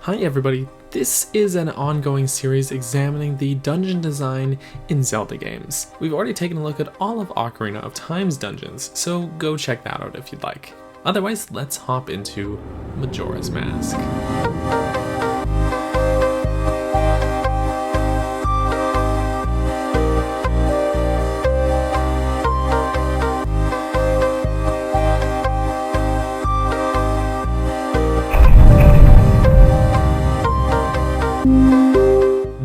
Hi everybody, this is an ongoing series examining the dungeon design in Zelda games. We've already taken a look at all of Ocarina of Time's dungeons, so go check that out if you'd like. Otherwise, let's hop into Majora's Mask.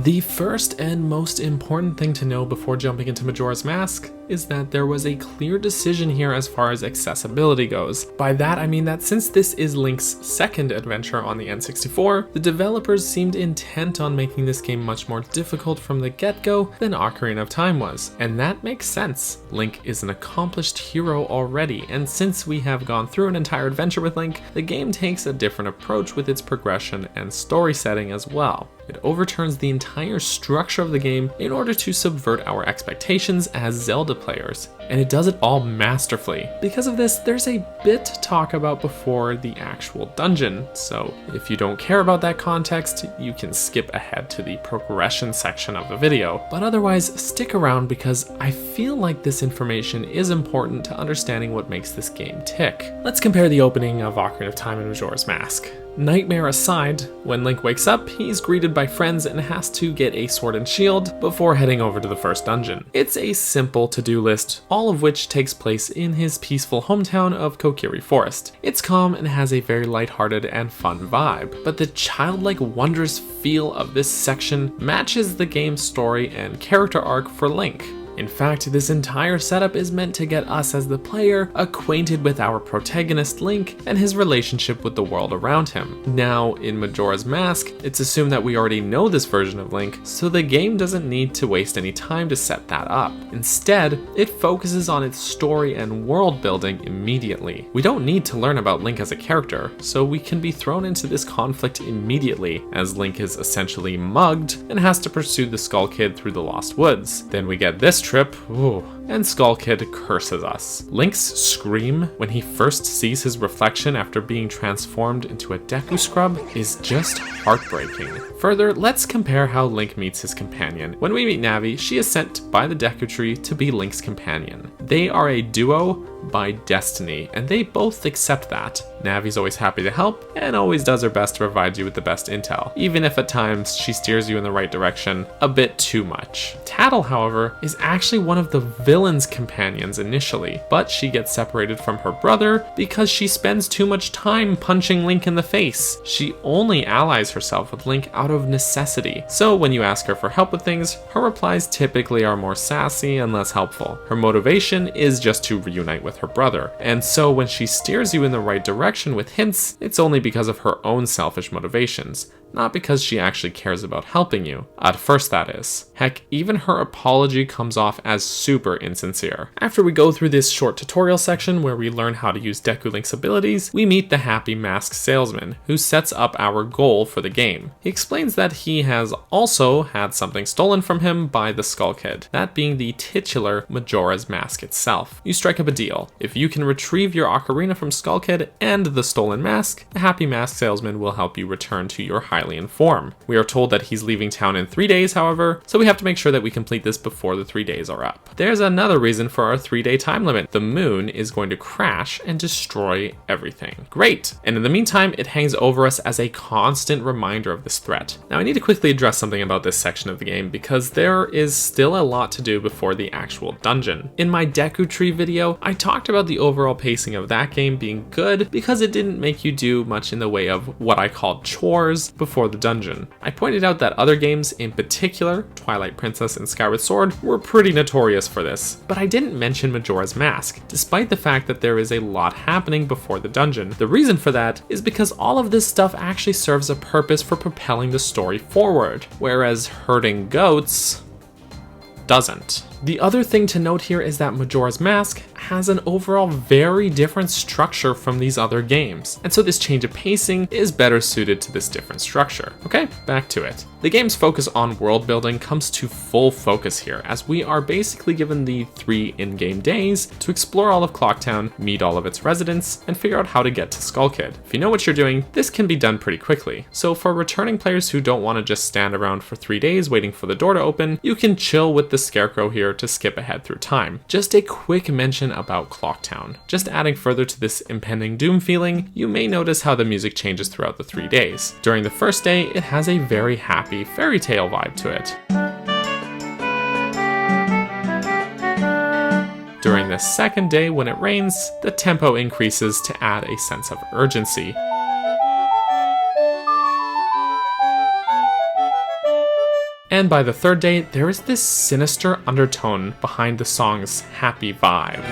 The first and most important thing to know before jumping into Majora's Mask is that there was a clear decision here as far as accessibility goes. By that I mean that since this is Link's second adventure on the N64, the developers seemed intent on making this game much more difficult from the get-go than Ocarina of Time was. And that makes sense. Link is an accomplished hero already, and since we have gone through an entire adventure with Link, the game takes a different approach with its progression and story setting as well. It overturns the entire structure of the game in order to subvert our expectations as Zelda players, and it does it all masterfully. Because of this, there's a bit to talk about before the actual dungeon, so if you don't care about that context, you can skip ahead to the progression section of the video. But otherwise, stick around because I feel like this information is important to understanding what makes this game tick. Let's compare the opening of Ocarina of Time and Majora's Mask. Nightmare aside, when Link wakes up, he's greeted by friends and has to get a sword and shield before heading over to the first dungeon. It's a simple to-do list, all of which takes place in his peaceful hometown of Kokiri Forest. It's calm and has a very lighthearted and fun vibe, but the childlike wondrous feel of this section matches the game's story and character arc for Link. In fact, this entire setup is meant to get us as the player acquainted with our protagonist Link and his relationship with the world around him. Now, in Majora's Mask, it's assumed that we already know this version of Link, so the game doesn't need to waste any time to set that up. Instead, it focuses on its story and world building immediately. We don't need to learn about Link as a character, so we can be thrown into this conflict immediately, as Link is essentially mugged and has to pursue the Skull Kid through the Lost Woods. Then we get this trip, and Skull Kid curses us. Link's scream when he first sees his reflection after being transformed into a Deku Scrub is just heartbreaking. Further, let's compare how Link meets his companion. When we meet Navi, she is sent by the Deku Tree to be Link's companion. They are a duo by destiny, and they both accept that. Navi's always happy to help, and always does her best to provide you with the best intel, even if at times she steers you in the right direction a bit too much. Tattle, however, is actually one of the villain's companions initially, but she gets separated from her brother because she spends too much time punching Link in the face. She only allies herself with Link out of necessity, so when you ask her for help with things, her replies typically are more sassy and less helpful. Her motivation is just to reunite with her brother, and so when she steers you in the right direction with hints, it's only because of her own selfish motivations, not because she actually cares about helping you. At first, that is. Heck, even her apology comes off as super insincere. After we go through this short tutorial section where we learn how to use Deku Link's abilities, we meet the happy mask salesman, who sets up our goal for the game. He explains that he has also had something stolen from him by the Skull Kid, that being the titular Majora's Mask itself. You strike up a deal. If you can retrieve your ocarina from Skull Kid and the stolen mask, the happy mask salesman will help you return to your Hylian form. We are told that he's leaving town in 3 days, however, so we have to make sure that we complete this before the 3 days are up. There's another reason for our 3-day time limit. The moon is going to crash and destroy everything. Great! And in the meantime, it hangs over us as a constant reminder of this threat. Now I need to quickly address something about this section of the game because there is still a lot to do before the actual dungeon. In my Deku Tree video, I talked about the overall pacing of that game being good because it didn't make you do much in the way of what I called chores before the dungeon. I pointed out that other games, in particular Twilight Princess and Skyward Sword, were pretty notorious for this, but I didn't mention Majora's Mask, despite the fact that there is a lot happening before the dungeon. The reason for that is because all of this stuff actually serves a purpose for propelling the story forward, whereas herding goats doesn't. The other thing to note here is that Majora's Mask has an overall very different structure from these other games, and so this change of pacing is better suited to this different structure. Okay, back to it. The game's focus on world building comes to full focus here, as we are basically given the 3 in-game days to explore all of Clocktown, meet all of its residents, and figure out how to get to Skull Kid. If you know what you're doing, this can be done pretty quickly. So for returning players who don't want to just stand around for 3 days waiting for the door to open, you can chill with the Scarecrow here to skip ahead through time. Just a quick mention about Clocktown. Just adding further to this impending doom feeling, you may notice how the music changes throughout the 3 days. During the first day, it has a very happy fairy tale vibe to it. During the second day, when it rains, the tempo increases to add a sense of urgency. And by the third day, there is this sinister undertone behind the song's happy vibe.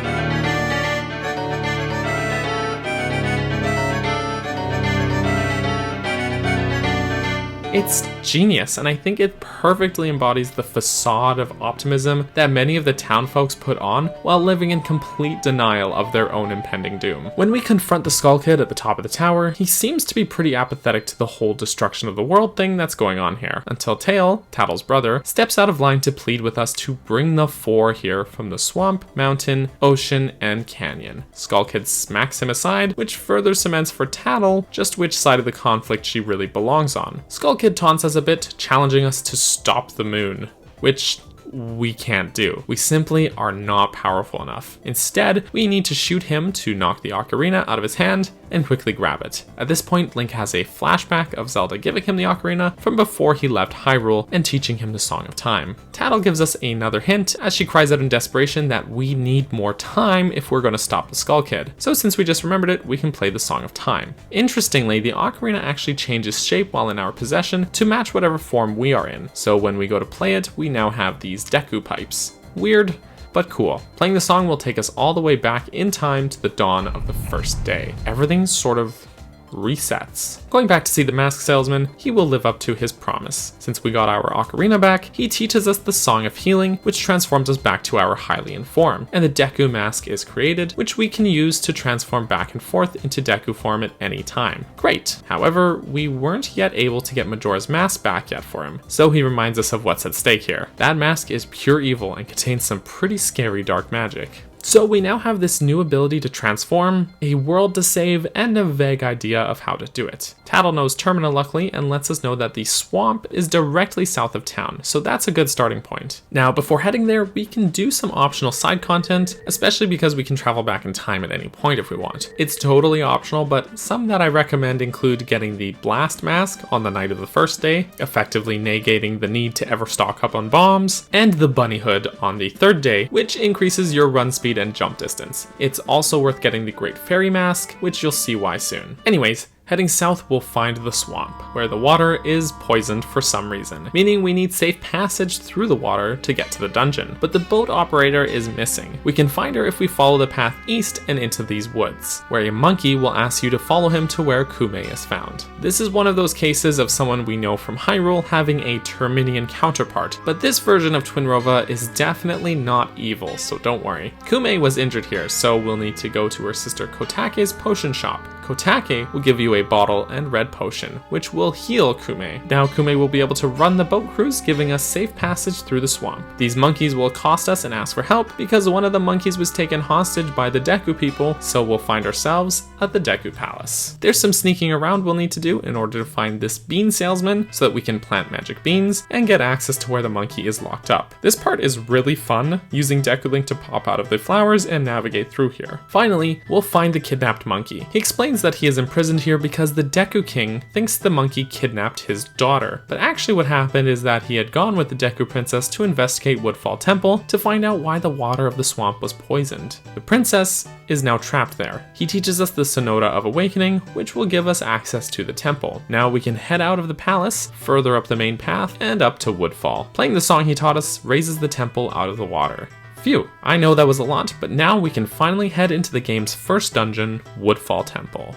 It's genius, and I think it perfectly embodies the facade of optimism that many of the town folks put on while living in complete denial of their own impending doom. When we confront the Skull Kid at the top of the tower, he seems to be pretty apathetic to the whole destruction of the world thing that's going on here, until Tail, Tattle's brother, steps out of line to plead with us to bring the 4 here from the swamp, mountain, ocean, and canyon. Skull Kid smacks him aside, which further cements for Tattle just which side of the conflict she really belongs on. Skull Kid taunts us a bit, challenging us to stop the moon, which we can't do. We simply are not powerful enough. Instead, we need to shoot him to knock the ocarina out of his hand and quickly grab it. At this point, Link has a flashback of Zelda giving him the ocarina from before he left Hyrule and teaching him the Song of Time. Tattle gives us another hint as she cries out in desperation that we need more time if we're going to stop the Skull Kid. So since we just remembered it, we can play the Song of Time. Interestingly, the ocarina actually changes shape while in our possession to match whatever form we are in. So when we go to play it, we now have these Deku pipes. Weird, but cool. Playing the song will take us all the way back in time to the dawn of the first day. Everything sort of resets. Going back to see the mask salesman, he will live up to his promise. Since we got our ocarina back, he teaches us the Song of Healing, which transforms us back to our Hylian form, and the Deku mask is created, which we can use to transform back and forth into Deku form at any time. Great! However, we weren't yet able to get Majora's mask back yet for him, so he reminds us of what's at stake here. That mask is pure evil and contains some pretty scary dark magic. So we now have this new ability to transform, a world to save, and a vague idea of how to do it. Tattle knows Termina luckily and lets us know that the swamp is directly south of town, so that's a good starting point. Now before heading there, we can do some optional side content, especially because we can travel back in time at any point if we want. It's totally optional, but some that I recommend include getting the blast mask on the night of the first day, effectively negating the need to ever stock up on bombs, and the bunny hood on the third day, which increases your run speed and jump distance. It's also worth getting the Great Fairy Mask, which you'll see why soon. Anyways, heading south, we'll find the swamp, where the water is poisoned for some reason, meaning we need safe passage through the water to get to the dungeon. But the boat operator is missing. We can find her if we follow the path east and into these woods, where a monkey will ask you to follow him to where Kume is found. This is one of those cases of someone we know from Hyrule having a Terminian counterpart, but this version of Twinrova is definitely not evil, so don't worry. Kume was injured here, so we'll need to go to her sister Kotake's potion shop. Kotake will give you a bottle and red potion, which will heal Kume. Now Kume will be able to run the boat cruise, giving us safe passage through the swamp. These monkeys will accost us and ask for help because one of the monkeys was taken hostage by the Deku people, so we'll find ourselves at the Deku Palace. There's some sneaking around we'll need to do in order to find this bean salesman so that we can plant magic beans and get access to where the monkey is locked up. This part is really fun, using Deku Link to pop out of the flowers and navigate through here. Finally, we'll find the kidnapped monkey. He explains that he is imprisoned here because the Deku King thinks the monkey kidnapped his daughter. But actually what happened is that he had gone with the Deku Princess to investigate Woodfall Temple to find out why the water of the swamp was poisoned. The princess is now trapped there. He teaches us the Sonota of Awakening, which will give us access to the temple. Now we can head out of the palace, further up the main path, and up to Woodfall. Playing the song he taught us raises the temple out of the water. Phew, I know that was a lot, but now we can finally head into the game's first dungeon, Woodfall Temple.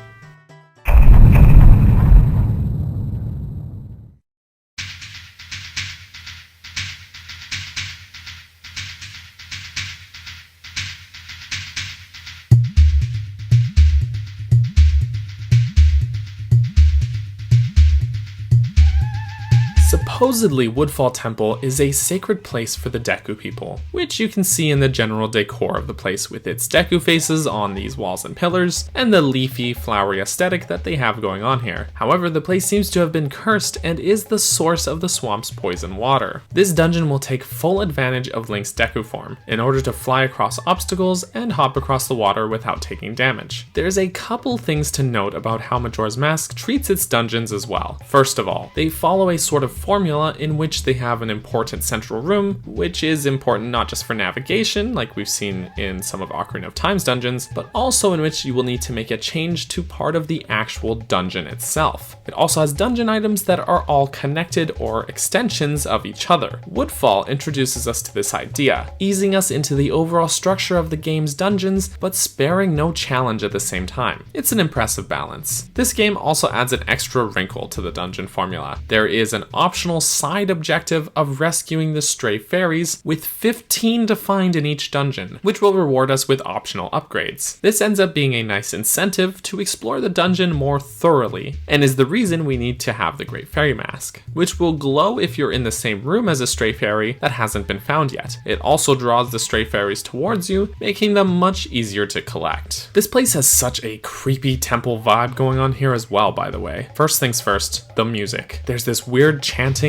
Supposedly, Woodfall Temple is a sacred place for the Deku people, which you can see in the general decor of the place with its Deku faces on these walls and pillars, and the leafy, flowery aesthetic that they have going on here. However, the place seems to have been cursed and is the source of the swamp's poison water. This dungeon will take full advantage of Link's Deku form in order to fly across obstacles and hop across the water without taking damage. There's a couple things to note about how Majora's Mask treats its dungeons as well. First of all, they follow a sort of formula in which they have an important central room, which is important not just for navigation, like we've seen in some of Ocarina of Time's dungeons, but also in which you will need to make a change to part of the actual dungeon itself. It also has dungeon items that are all connected or extensions of each other. Woodfall introduces us to this idea, easing us into the overall structure of the game's dungeons, but sparing no challenge at the same time. It's an impressive balance. This game also adds an extra wrinkle to the dungeon formula. There is an optional side objective of rescuing the stray fairies, with 15 to find in each dungeon, which will reward us with optional upgrades. This ends up being a nice incentive to explore the dungeon more thoroughly, and is the reason we need to have the Great Fairy Mask, which will glow if you're in the same room as a stray fairy that hasn't been found yet. It also draws the stray fairies towards you, making them much easier to collect. This place has such a creepy temple vibe going on here as well, by the way. First things first, the music. There's this weird chanting,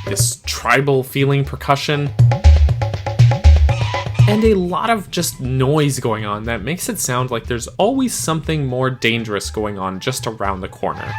this tribal feeling percussion, and a lot of just noise going on that makes it sound like there's always something more dangerous going on just around the corner.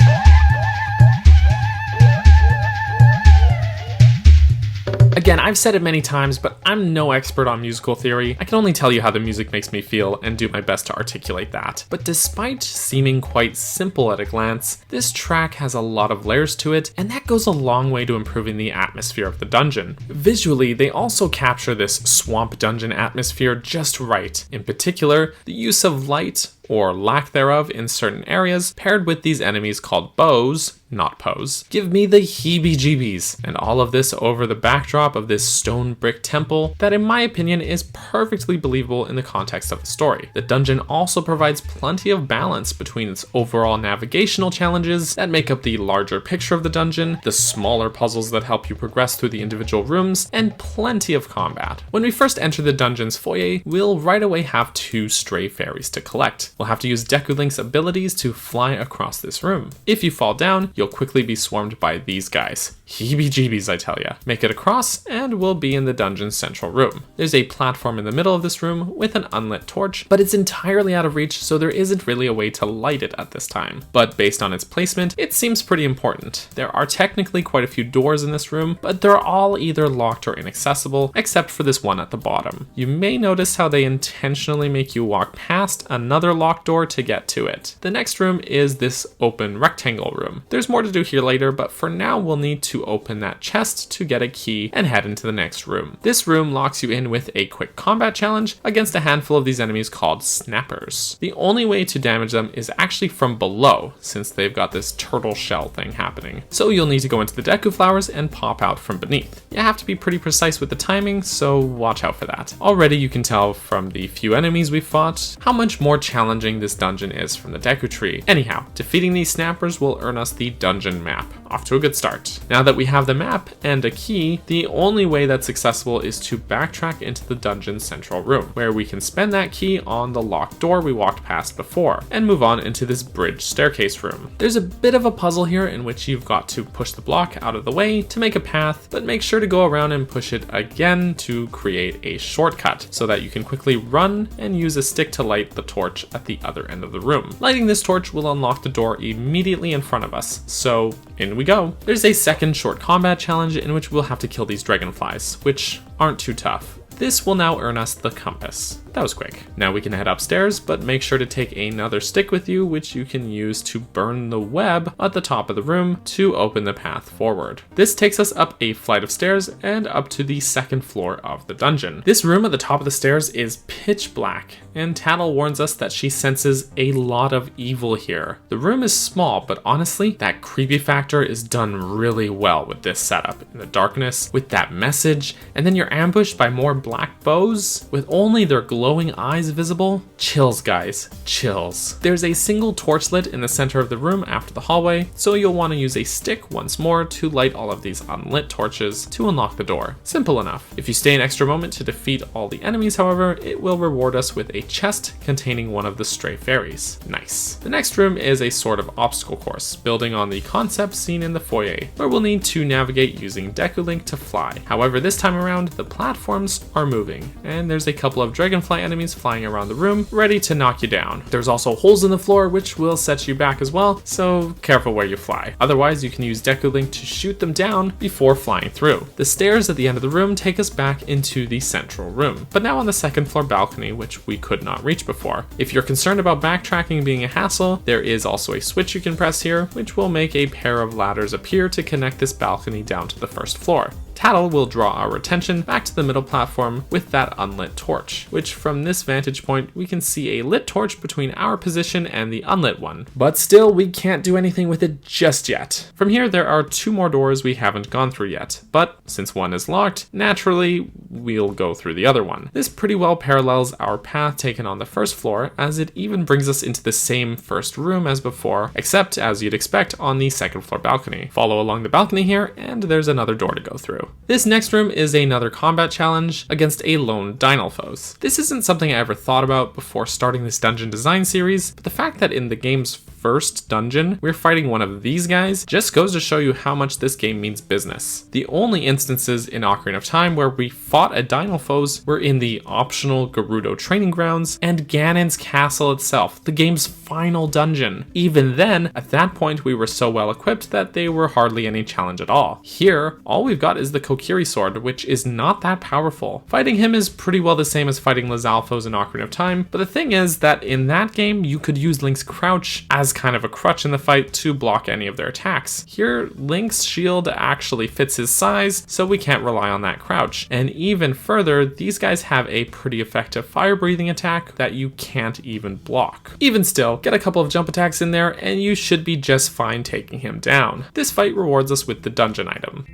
Again, I've said it many times, but I'm no expert on musical theory. I can only tell you how the music makes me feel and do my best to articulate that. But despite seeming quite simple at a glance, this track has a lot of layers to it, and that goes a long way to improving the atmosphere of the dungeon. Visually, they also capture this swamp dungeon atmosphere just right. In particular, the use of light, or lack thereof, in certain areas, paired with these enemies called bows, not pose, give me the heebie-jeebies. And all of this over the backdrop of this stone brick temple that in my opinion is perfectly believable in the context of the story. The dungeon also provides plenty of balance between its overall navigational challenges that make up the larger picture of the dungeon, the smaller puzzles that help you progress through the individual rooms, and plenty of combat. When we first enter the dungeon's foyer, we'll right away have 2 stray fairies to collect. We'll have to use Deku Link's abilities to fly across this room. If you fall down, you'll quickly be swarmed by these guys. Heebie-jeebies, I tell ya. Make it across, and we'll be in the dungeon's central room. There's a platform in the middle of this room with an unlit torch, but it's entirely out of reach, so there isn't really a way to light it at this time. But based on its placement, it seems pretty important. There are technically quite a few doors in this room, but they're all either locked or inaccessible, except for this one at the bottom. You may notice how they intentionally make you walk past another locked door to get to it. The next room is this open rectangle room. There's more to do here later, but for now we'll need to open that chest to get a key and head into the next room. This room locks you in with a quick combat challenge against a handful of these enemies called snappers. The only way to damage them is actually from below, since they've got this turtle shell thing happening. So you'll need to go into the Deku flowers and pop out from beneath. You have to be pretty precise with the timing, so watch out for that. Already you can tell from the few enemies we've fought how much more challenging this dungeon is from the Deku tree. Anyhow, defeating these snappers will earn us the dungeon map. Off to a good start. Now that we have the map and a key, the only way that's accessible is to backtrack into the dungeon's central room, where we can spend that key on the locked door we walked past before, and move on into this bridge staircase room. There's a bit of a puzzle here in which you've got to push the block out of the way to make a path, but make sure to go around and push it again to create a shortcut, so that you can quickly run and use a stick to light the torch at the other end of the room. Lighting this torch will unlock the door immediately in front of us, so in we go. There's a second short combat challenge in which we'll have to kill these dragonflies, which aren't too tough. This will now earn us the compass. That was quick. Now we can head upstairs, but make sure to take another stick with you, which you can use to burn the web at the top of the room to open the path forward. This takes us up a flight of stairs and up to the second floor of the dungeon. This room at the top of the stairs is pitch black, and Tattle warns us that she senses a lot of evil here. The room is small, but honestly, that creepy factor is done really well with this setup. In the darkness, with that message, and then you're ambushed by more black bows with only their glow glowing eyes visible? Chills, guys, chills. There's a single torch lit in the center of the room after the hallway, so you'll want to use a stick once more to light all of these unlit torches to unlock the door. Simple enough. If you stay an extra moment to defeat all the enemies, however, it will reward us with a chest containing one of the stray fairies. Nice. The next room is a sort of obstacle course, building on the concept seen in the foyer, where we'll need to navigate using Deku Link to fly. However, this time around, the platforms are moving, and there's a couple of dragonfly enemies flying around the room, ready to knock you down. There's also holes in the floor, which will set you back as well, so careful where you fly. Otherwise, you can use Deku Link to shoot them down before flying through. The stairs at the end of the room take us back into the central room, but now on the second floor balcony, which we could not reach before. If you're concerned about backtracking being a hassle, there is also a switch you can press here, which will make a pair of ladders appear to connect this balcony down to the first floor. Tattle will draw our attention back to the middle platform with that unlit torch, which from this vantage point we can see a lit torch between our position and the unlit one. But still, we can't do anything with it just yet. From here there are 2 more doors we haven't gone through yet, but since one is locked, naturally we'll go through the other one. This pretty well parallels our path taken on the first floor, as it even brings us into the same first room as before, except as you'd expect on the second floor balcony. Follow along the balcony here and there's another door to go through. This next room is another combat challenge against a lone Dynalphos. This isn't something I ever thought about before starting this dungeon design series, but the fact that in the game's first dungeon we're fighting one of these guys just goes to show you how much this game means business. The only instances in Ocarina of Time where we fought a Dynalphos were in the optional Gerudo training grounds and Ganon's castle itself, the game's final dungeon. Even then, at that point we were so well equipped that they were hardly any challenge at all. Here, all we've got is the Kokiri sword, which is not that powerful. Fighting him is pretty well the same as fighting Lizalfos in Ocarina of Time, but the thing is that in that game you could use Link's crouch as kind of a crutch in the fight to block any of their attacks. Here, Link's shield actually fits his size, so we can't rely on that crouch. And even further, these guys have a pretty effective fire breathing attack that you can't even block. Even still, get a couple of jump attacks in there and you should be just fine taking him down. This fight rewards us with the dungeon item.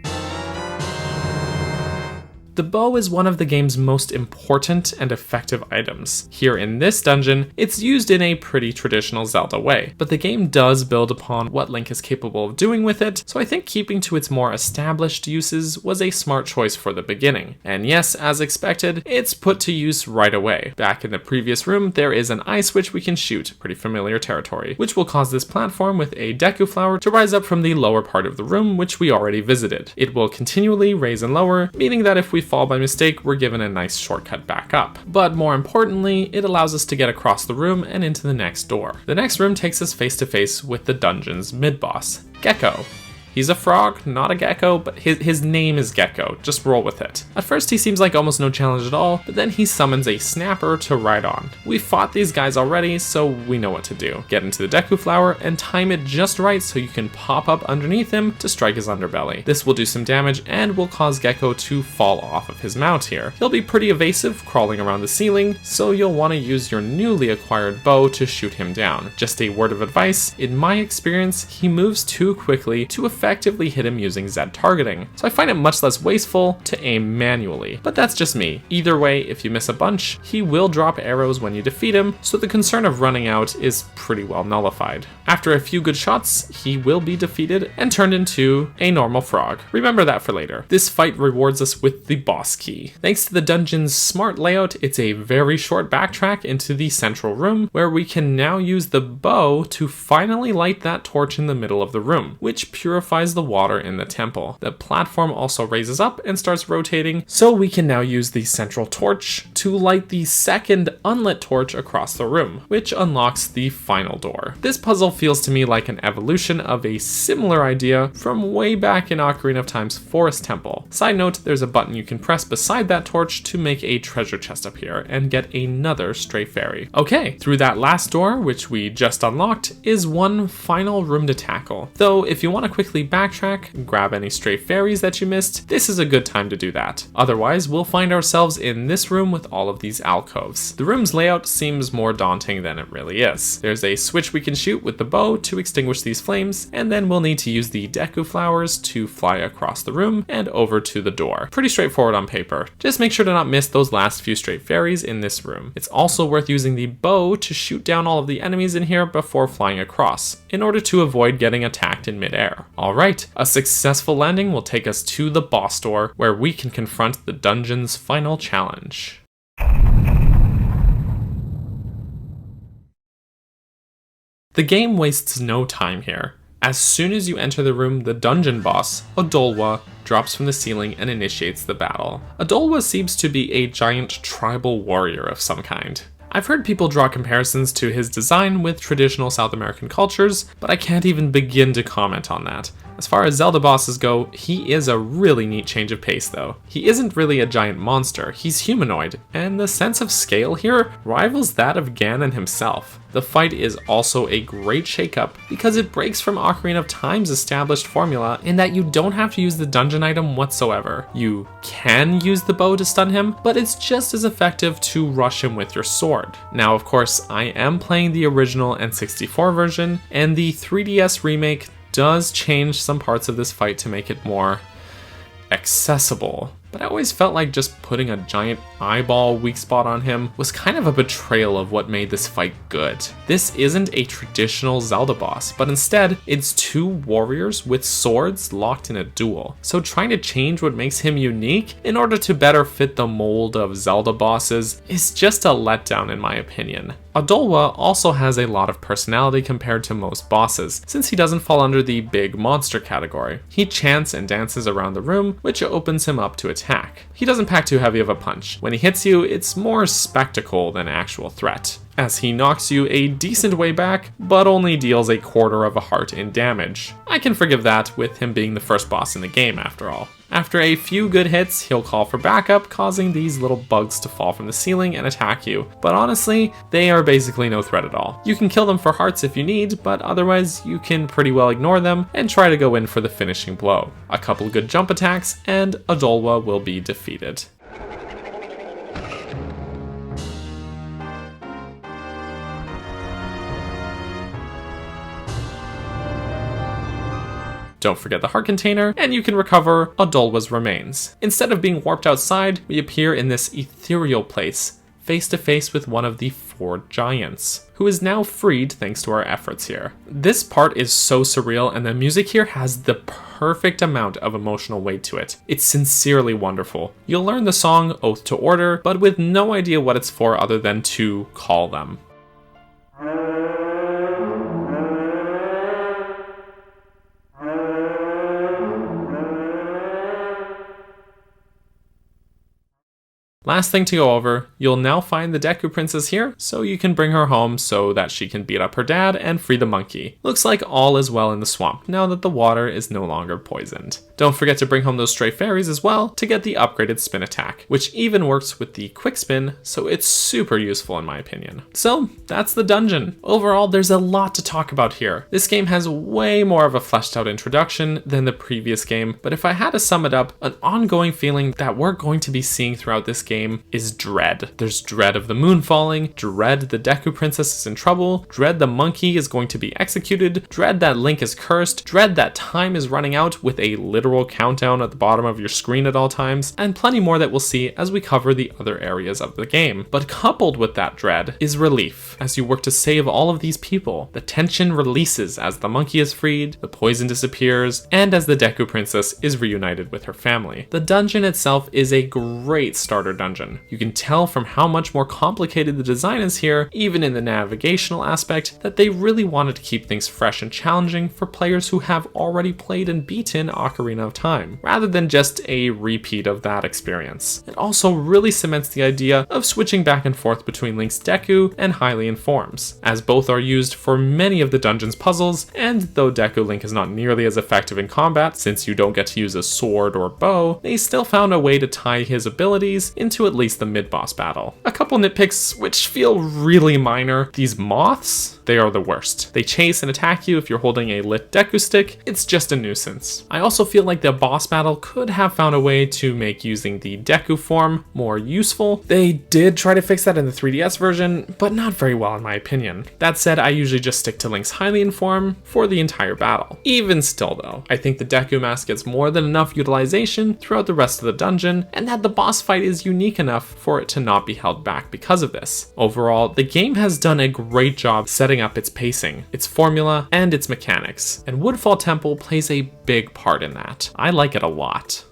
The bow is one of the game's most important and effective items. Here in this dungeon, it's used in a pretty traditional Zelda way, but the game does build upon what Link is capable of doing with it, so I think keeping to its more established uses was a smart choice for the beginning. And yes, as expected, it's put to use right away. Back in the previous room, there is an eye switch we can shoot, pretty familiar territory, which will cause this platform with a Deku flower to rise up from the lower part of the room, which we already visited. It will continually raise and lower, meaning that if we fall by mistake, we're given a nice shortcut back up. But more importantly, it allows us to get across the room and into the next door. The next room takes us face to face with the dungeon's mid-boss, Gecko. He's a frog, not a gecko, but his name is Gecko. Just roll with it. At first he seems like almost no challenge at all, but then he summons a snapper to ride on. We fought these guys already, so we know what to do. Get into the Deku flower and time it just right so you can pop up underneath him to strike his underbelly. This will do some damage and will cause Gecko to fall off of his mount here. He'll be pretty evasive, crawling around the ceiling, so you'll want to use your newly acquired bow to shoot him down. Just a word of advice, in my experience, he moves too quickly to effectively hit him using Z targeting, so I find it much less wasteful to aim manually, but that's just me. Either way, if you miss a bunch, he will drop arrows when you defeat him, so the concern of running out is pretty well nullified. After a few good shots, he will be defeated and turned into a normal frog. Remember that for later. This fight rewards us with the boss key. Thanks to the dungeon's smart layout, it's a very short backtrack into the central room, where we can now use the bow to finally light that torch in the middle of the room, which purifies the water in the temple. The platform also raises up and starts rotating, so we can now use the central torch to light the second unlit torch across the room, which unlocks the final door. This puzzle feels to me like an evolution of a similar idea from way back in Ocarina of Time's Forest Temple. Side note, there's a button you can press beside that torch to make a treasure chest appear and get another stray fairy. Okay, through that last door, which we just unlocked, is one final room to tackle. Though, if you want to quickly quickly backtrack, grab any stray fairies that you missed, this is a good time to do that. Otherwise, we'll find ourselves in this room with all of these alcoves. The room's layout seems more daunting than it really is. There's a switch we can shoot with the bow to extinguish these flames, and then we'll need to use the deku flowers to fly across the room and over to the door. Pretty straightforward on paper. Just make sure to not miss those last few stray fairies in this room. It's also worth using the bow to shoot down all of the enemies in here before flying across, in order to avoid getting attacked in midair. Alright, a successful landing will take us to the boss door, where we can confront the dungeon's final challenge. The game wastes no time here. As soon as you enter the room, the dungeon boss, Odolwa, drops from the ceiling and initiates the battle. Odolwa seems to be a giant tribal warrior of some kind. I've heard people draw comparisons to his design with traditional South American cultures, but I can't even begin to comment on that. As far as Zelda bosses go, he is a really neat change of pace though. He isn't really a giant monster, he's humanoid, and the sense of scale here rivals that of Ganon himself. The fight is also a great shakeup because it breaks from Ocarina of Time's established formula in that you don't have to use the dungeon item whatsoever. You can use the bow to stun him, but it's just as effective to rush him with your sword. Now of course, I am playing the original N64 version, and the 3DS remake does change some parts of this fight to make it more accessible. But I always felt like just putting a giant eyeball weak spot on him was kind of a betrayal of what made this fight good. This isn't a traditional Zelda boss, but instead it's two warriors with swords locked in a duel. So trying to change what makes him unique in order to better fit the mold of Zelda bosses is just a letdown in my opinion. Odolwa also has a lot of personality compared to most bosses, since he doesn't fall under the big monster category. He chants and dances around the room, which opens him up to attack. He doesn't pack too heavy of a punch. When he hits you, it's more spectacle than actual threat, as he knocks you a decent way back, but only deals a quarter of a heart in damage. I can forgive that, with him being the first boss in the game after all. After a few good hits, he'll call for backup, causing these little bugs to fall from the ceiling and attack you. But honestly, they are basically no threat at all. You can kill them for hearts if you need, but otherwise you can pretty well ignore them and try to go in for the finishing blow. A couple good jump attacks, and Odolwa will be defeated. Don't forget the heart container, and you can recover Odolwa's remains. Instead of being warped outside, we appear in this ethereal place, face to face with one of the 4 giants, who is now freed thanks to our efforts here. This part is so surreal, and the music here has the perfect amount of emotional weight to it. It's sincerely wonderful. You'll learn the song Oath to Order, but with no idea what it's for other than to call them. Last thing to go over, you'll now find the Deku Princess here, so you can bring her home so that she can beat up her dad and free the monkey. Looks like all is well in the swamp, now that the water is no longer poisoned. Don't forget to bring home those stray fairies as well to get the upgraded spin attack, which even works with the quick spin, so it's super useful in my opinion. So that's the dungeon. Overall, there's a lot to talk about here. This game has way more of a fleshed out introduction than the previous game, but if I had to sum it up, an ongoing feeling that we're going to be seeing throughout this game is dread. There's dread of the moon falling, dread the Deku Princess is in trouble, dread the monkey is going to be executed, dread that Link is cursed, dread that time is running out with a literal countdown at the bottom of your screen at all times, and plenty more that we'll see as we cover the other areas of the game. But coupled with that dread is relief. As you work to save all of these people, the tension releases as the monkey is freed, the poison disappears, and as the Deku Princess is reunited with her family. The dungeon itself is a great starter dungeon. You can tell from how much more complicated the design is here, even in the navigational aspect, that they really wanted to keep things fresh and challenging for players who have already played and beaten Ocarina of Time, rather than just a repeat of that experience. It also really cements the idea of switching back and forth between Link's Deku and Hylian forms, as both are used for many of the dungeon's puzzles, and though Deku Link is not nearly as effective in combat since you don't get to use a sword or bow, they still found a way to tie his abilities into at least the mid-boss battle. A couple nitpicks which feel really minor. These moths, they are the worst. They chase and attack you if you're holding a lit Deku stick. It's just a nuisance. I also feel like the boss battle could have found a way to make using the Deku form more useful. They did try to fix that in the 3DS version, but not very well in my opinion. That said, I usually just stick to Link's Hylian form for the entire battle. Even still though, I think the Deku mask gets more than enough utilization throughout the rest of the dungeon, and that the boss fight is unique enough for it to not be held back because of this. Overall, the game has done a great job setting up its pacing, its formula, and its mechanics, and Woodfall Temple plays a big part in that. I like it a lot.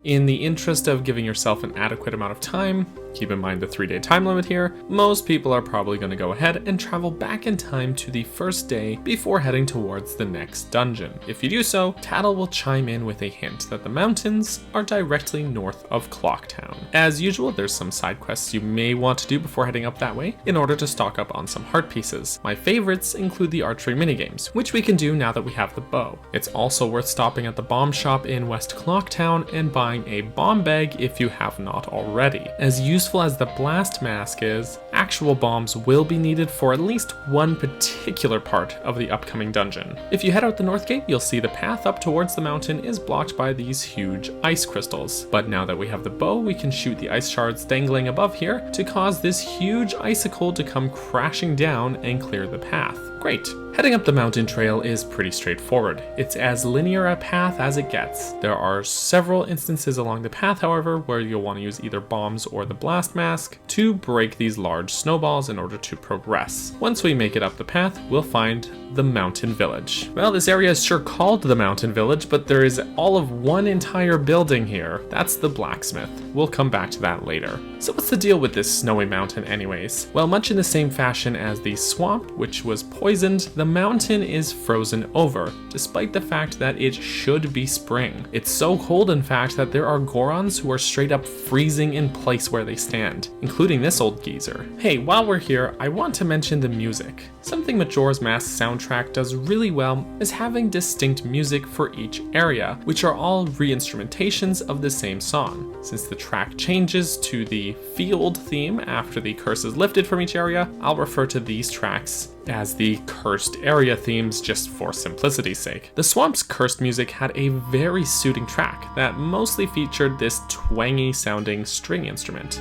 In the interest of giving yourself an adequate amount of time, keep in mind the 3-day time limit here, most people are probably going to go ahead and travel back in time to the first day before heading towards the next dungeon. If you do so, Tattle will chime in with a hint that the mountains are directly north of Clocktown. As usual, there's some side quests you may want to do before heading up that way in order to stock up on some heart pieces. My favorites include the archery minigames, which we can do now that we have the bow. It's also worth stopping at the bomb shop in West Clocktown and buying a bomb bag if you have not already. As useful as the blast mask is, actual bombs will be needed for at least one particular part of the upcoming dungeon. If you head out the north gate, you'll see the path up towards the mountain is blocked by these huge ice crystals. But now that we have the bow, we can shoot the ice shards dangling above here to cause this huge icicle to come crashing down and clear the path. Great. Heading up the mountain trail is pretty straightforward. It's as linear a path as it gets. There are several instances along the path, however, where you'll want to use either bombs or the blast mask to break these large snowballs in order to progress. Once we make it up the path, we'll find the mountain village. Well, this area is sure called the mountain village, but there is all of one entire building here. That's the blacksmith. We'll come back to that later. So what's the deal with this snowy mountain anyways? Well, much in the same fashion as the swamp, which was poisoned, the mountain is frozen over, despite the fact that it should be spring. It's so cold, in fact, that there are Gorons who are straight up freezing in place where they stand, including this old geezer. Hey, while we're here, I want to mention the music. Something Majora's Mask soundtrack does really well is having distinct music for each area, which are all re-instrumentations of the same song. Since the track changes to the field theme after the curse is lifted from each area, I'll refer to these tracks as the cursed area themes just for simplicity's sake. The Swamp's cursed music had a very suiting track that mostly featured this twangy sounding string instrument.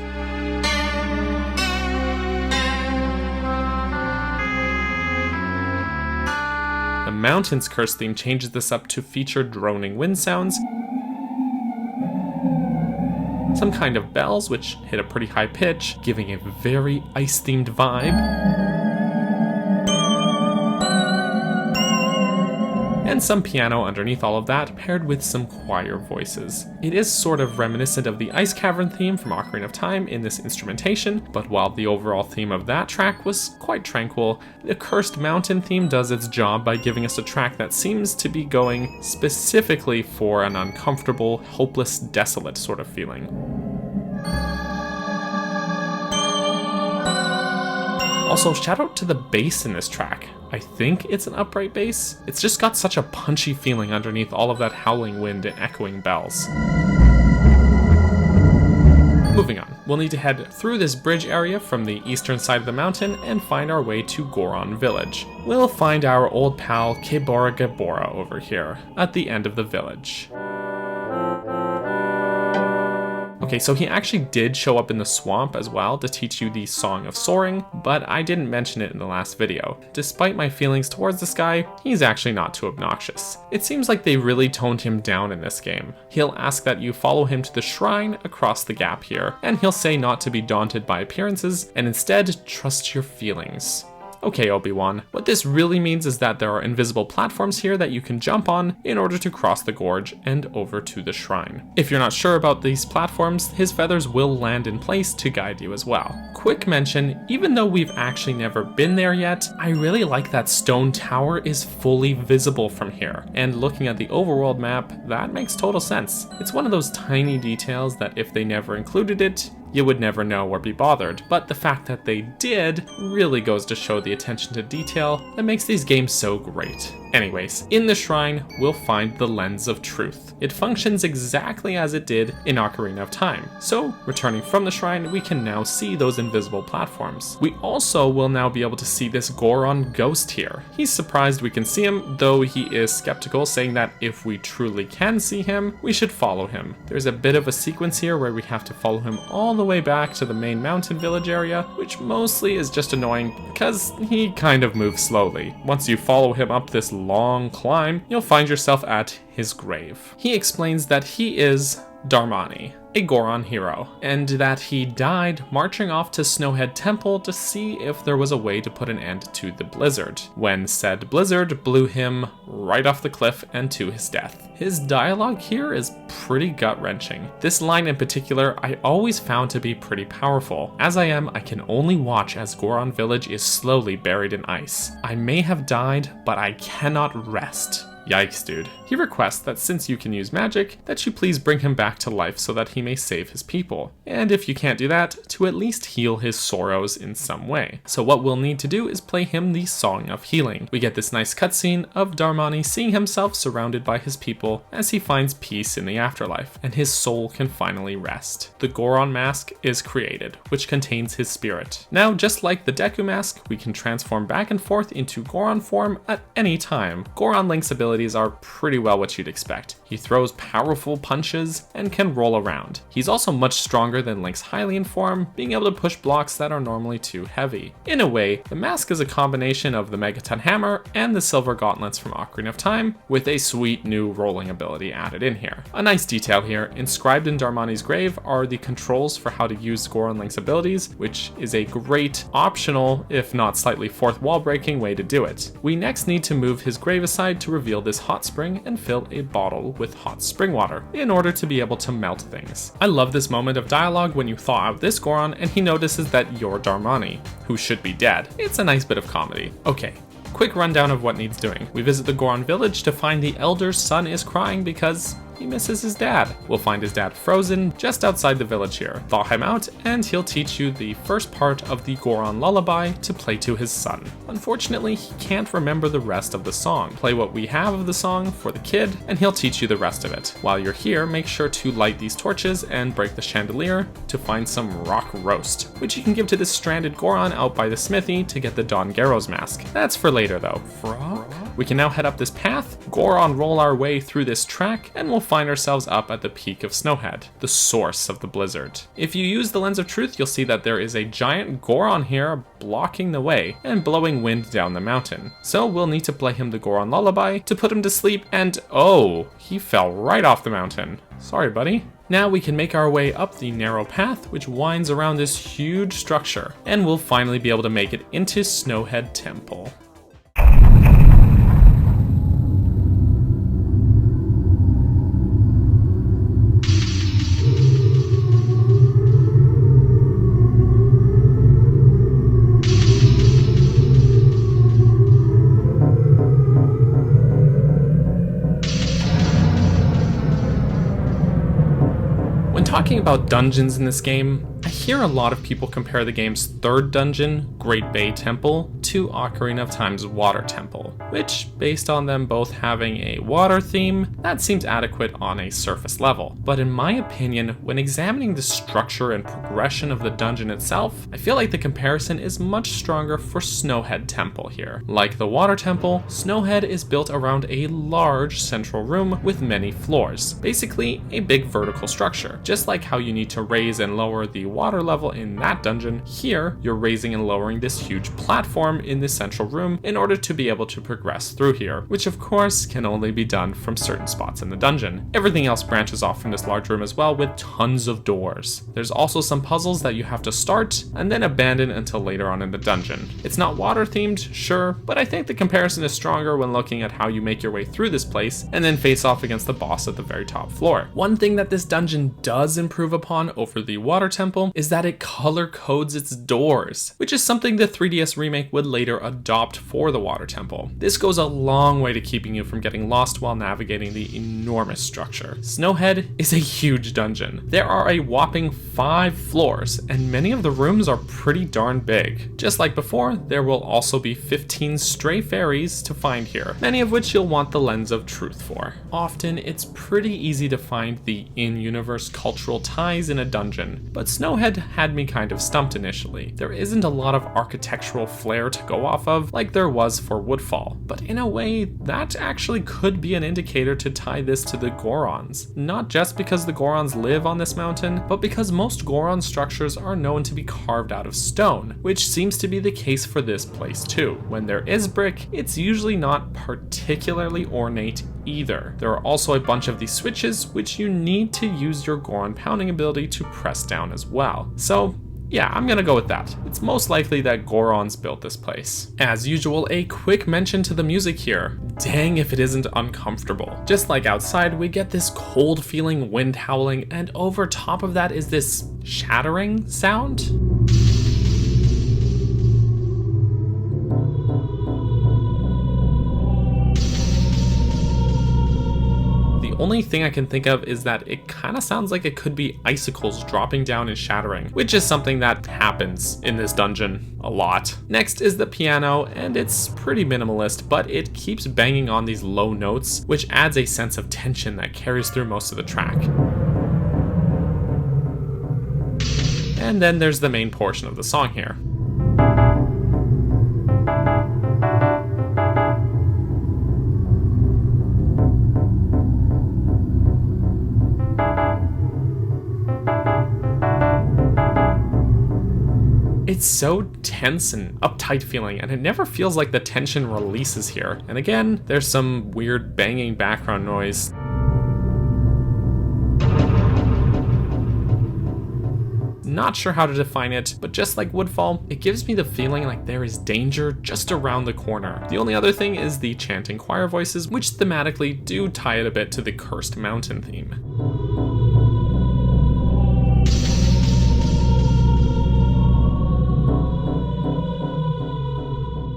The Mountain's curse theme changes this up to feature droning wind sounds, some kind of bells which hit a pretty high pitch, giving a very ice-themed vibe, and some piano underneath all of that, paired with some choir voices. It is sort of reminiscent of the Ice Cavern theme from Ocarina of Time in this instrumentation, but while the overall theme of that track was quite tranquil, the Cursed Mountain theme does its job by giving us a track that seems to be going specifically for an uncomfortable, hopeless, desolate sort of feeling. Also, shout out to the bass in this track. I think it's an upright bass. It's just got such a punchy feeling underneath all of that howling wind and echoing bells. Moving on, we'll need to head through this bridge area from the eastern side of the mountain and find our way to Goron Village. We'll find our old pal Kebora Gabora over here at the end of the village. Okay, so he actually did show up in the swamp as well to teach you the Song of Soaring, but I didn't mention it in the last video. Despite my feelings towards this guy, he's actually not too obnoxious. It seems like they really toned him down in this game. He'll ask that you follow him to the shrine across the gap here, and he'll say not to be daunted by appearances, and instead trust your feelings. Okay, Obi-Wan, what this really means is that there are invisible platforms here that you can jump on in order to cross the gorge and over to the shrine. If you're not sure about these platforms, his feathers will land in place to guide you as well. Quick mention, even though we've actually never been there yet, I really like that stone tower is fully visible from here, and looking at the overworld map, that makes total sense. It's one of those tiny details that if they never included it, you would never know or be bothered, but the fact that they did really goes to show the attention to detail that makes these games so great. Anyways, in the shrine, we'll find the Lens of Truth. It functions exactly as it did in Ocarina of Time. So, returning from the shrine, we can now see those invisible platforms. We also will now be able to see this Goron ghost here. He's surprised we can see him, though he is skeptical, saying that if we truly can see him, we should follow him. There's a bit of a sequence here where we have to follow him all the way back to the main mountain village area, which mostly is just annoying because he kind of moves slowly. Once you follow him up this long climb, you'll find yourself at his grave. He explains that he is Darmani, a Goron hero, and that he died marching off to Snowhead Temple to see if there was a way to put an end to the blizzard, when said blizzard blew him right off the cliff and to his death. His dialogue here is pretty gut-wrenching. This line in particular I always found to be pretty powerful. As I am, I can only watch as Goron Village is slowly buried in ice. I may have died, but I cannot rest. Yikes, dude. He requests that since you can use magic, that you please bring him back to life so that he may save his people. And if you can't do that, to at least heal his sorrows in some way. So what we'll need to do is play him the Song of Healing. We get this nice cutscene of Darmani seeing himself surrounded by his people as he finds peace in the afterlife, and his soul can finally rest. The Goron mask is created, which contains his spirit. Now, just like the Deku mask, we can transform back and forth into Goron form at any time. Goron Link's ability are pretty well what you'd expect. He throws powerful punches and can roll around. He's also much stronger than Link's Hylian form, being able to push blocks that are normally too heavy. In a way, the mask is a combination of the Megaton Hammer and the Silver Gauntlets from Ocarina of Time, with a sweet new rolling ability added in here. A nice detail here, inscribed in Darmani's grave are the controls for how to use Goron Link's abilities, which is a great optional, if not slightly fourth wall breaking way to do it. We next need to move his grave aside to reveal this hot spring and fill a bottle with hot spring water in order to be able to melt things. I love this moment of dialogue when you thaw out this Goron and he notices that you're Darmani, who should be dead. It's a nice bit of comedy. Okay. Quick rundown of what needs doing. We visit the Goron village to find the elder's son is crying because he misses his dad. We'll find his dad frozen just outside the village here. Thaw him out and he'll teach you the first part of the Goron lullaby to play to his son. Unfortunately, he can't remember the rest of the song. Play what we have of the song for the kid and he'll teach you the rest of it. While you're here, make sure to light these torches and break the chandelier to find some rock roast, which you can give to this stranded Goron out by the smithy to get the Don Garros mask. That's for later though. We can now head up this path, Goron roll our way through this track, and we'll find ourselves up at the peak of Snowhead, the source of the blizzard. If you use the Lens of Truth, you'll see that there is a giant Goron here blocking the way and blowing wind down the mountain. So we'll need to play him the Goron lullaby to put him to sleep, and oh, he fell right off the mountain. Sorry, buddy. Now we can make our way up the narrow path which winds around this huge structure, and we'll finally be able to make it into Snowhead Temple. Talking about dungeons in this game, I hear a lot of people compare the game's third dungeon, Great Bay Temple, to Ocarina of Time's Water Temple, which, based on them both having a water theme, that seems adequate on a surface level. But in my opinion, when examining the structure and progression of the dungeon itself, I feel like the comparison is much stronger for Snowhead Temple here. Like the Water Temple, Snowhead is built around a large central room with many floors, basically a big vertical structure. Just like how you need to raise and lower the water level in that dungeon, here you're raising and lowering this huge platform in the central room in order to be able to progress through here, which of course can only be done from certain spots in the dungeon. Everything else branches off from this large room as well, with tons of doors. There's also some puzzles that you have to start and then abandon until later on in the dungeon. It's not water themed, sure, but I think the comparison is stronger when looking at how you make your way through this place and then face off against the boss at the very top floor. One thing that this dungeon does improve upon over the Water Temple is that it color codes its doors, which is something the 3DS remake would later adopt for the water temple. This goes a long way to keeping you from getting lost while navigating the enormous structure. Snowhead is a huge dungeon. There are a whopping 5 floors, and many of the rooms are pretty darn big. Just like before, there will also be 15 stray fairies to find here, many of which you'll want the lens of truth for. Often, it's pretty easy to find the in-universe cultural ties in a dungeon, but Snowhead had me kind of stumped initially. There isn't a lot of architectural flair to go off of like there was for Woodfall, but in a way, that actually could be an indicator to tie this to the Gorons. Not just because the Gorons live on this mountain, but because most Goron structures are known to be carved out of stone, which seems to be the case for this place too. When there is brick, it's usually not particularly ornate either. There are also a bunch of these switches which you need to use your Goron pounding ability to press down as well. So yeah, I'm gonna go with that. It's most likely that Gorons built this place. As usual, a quick mention to the music here. Dang if it isn't uncomfortable. Just like outside, we get this cold feeling wind howling, and over top of that is this shattering sound. The only thing I can think of is that it kind of sounds like it could be icicles dropping down and shattering, which is something that happens in this dungeon a lot. Next is the piano, and it's pretty minimalist, but it keeps banging on these low notes, which adds a sense of tension that carries through most of the track. And then there's the main portion of the song here. It's so tense and uptight feeling, and it never feels like the tension releases here. And again, there's some weird banging background noise. Not sure how to define it, but just like Woodfall, it gives me the feeling like there is danger just around the corner. The only other thing is the chanting choir voices, which thematically do tie it a bit to the Cursed Mountain theme.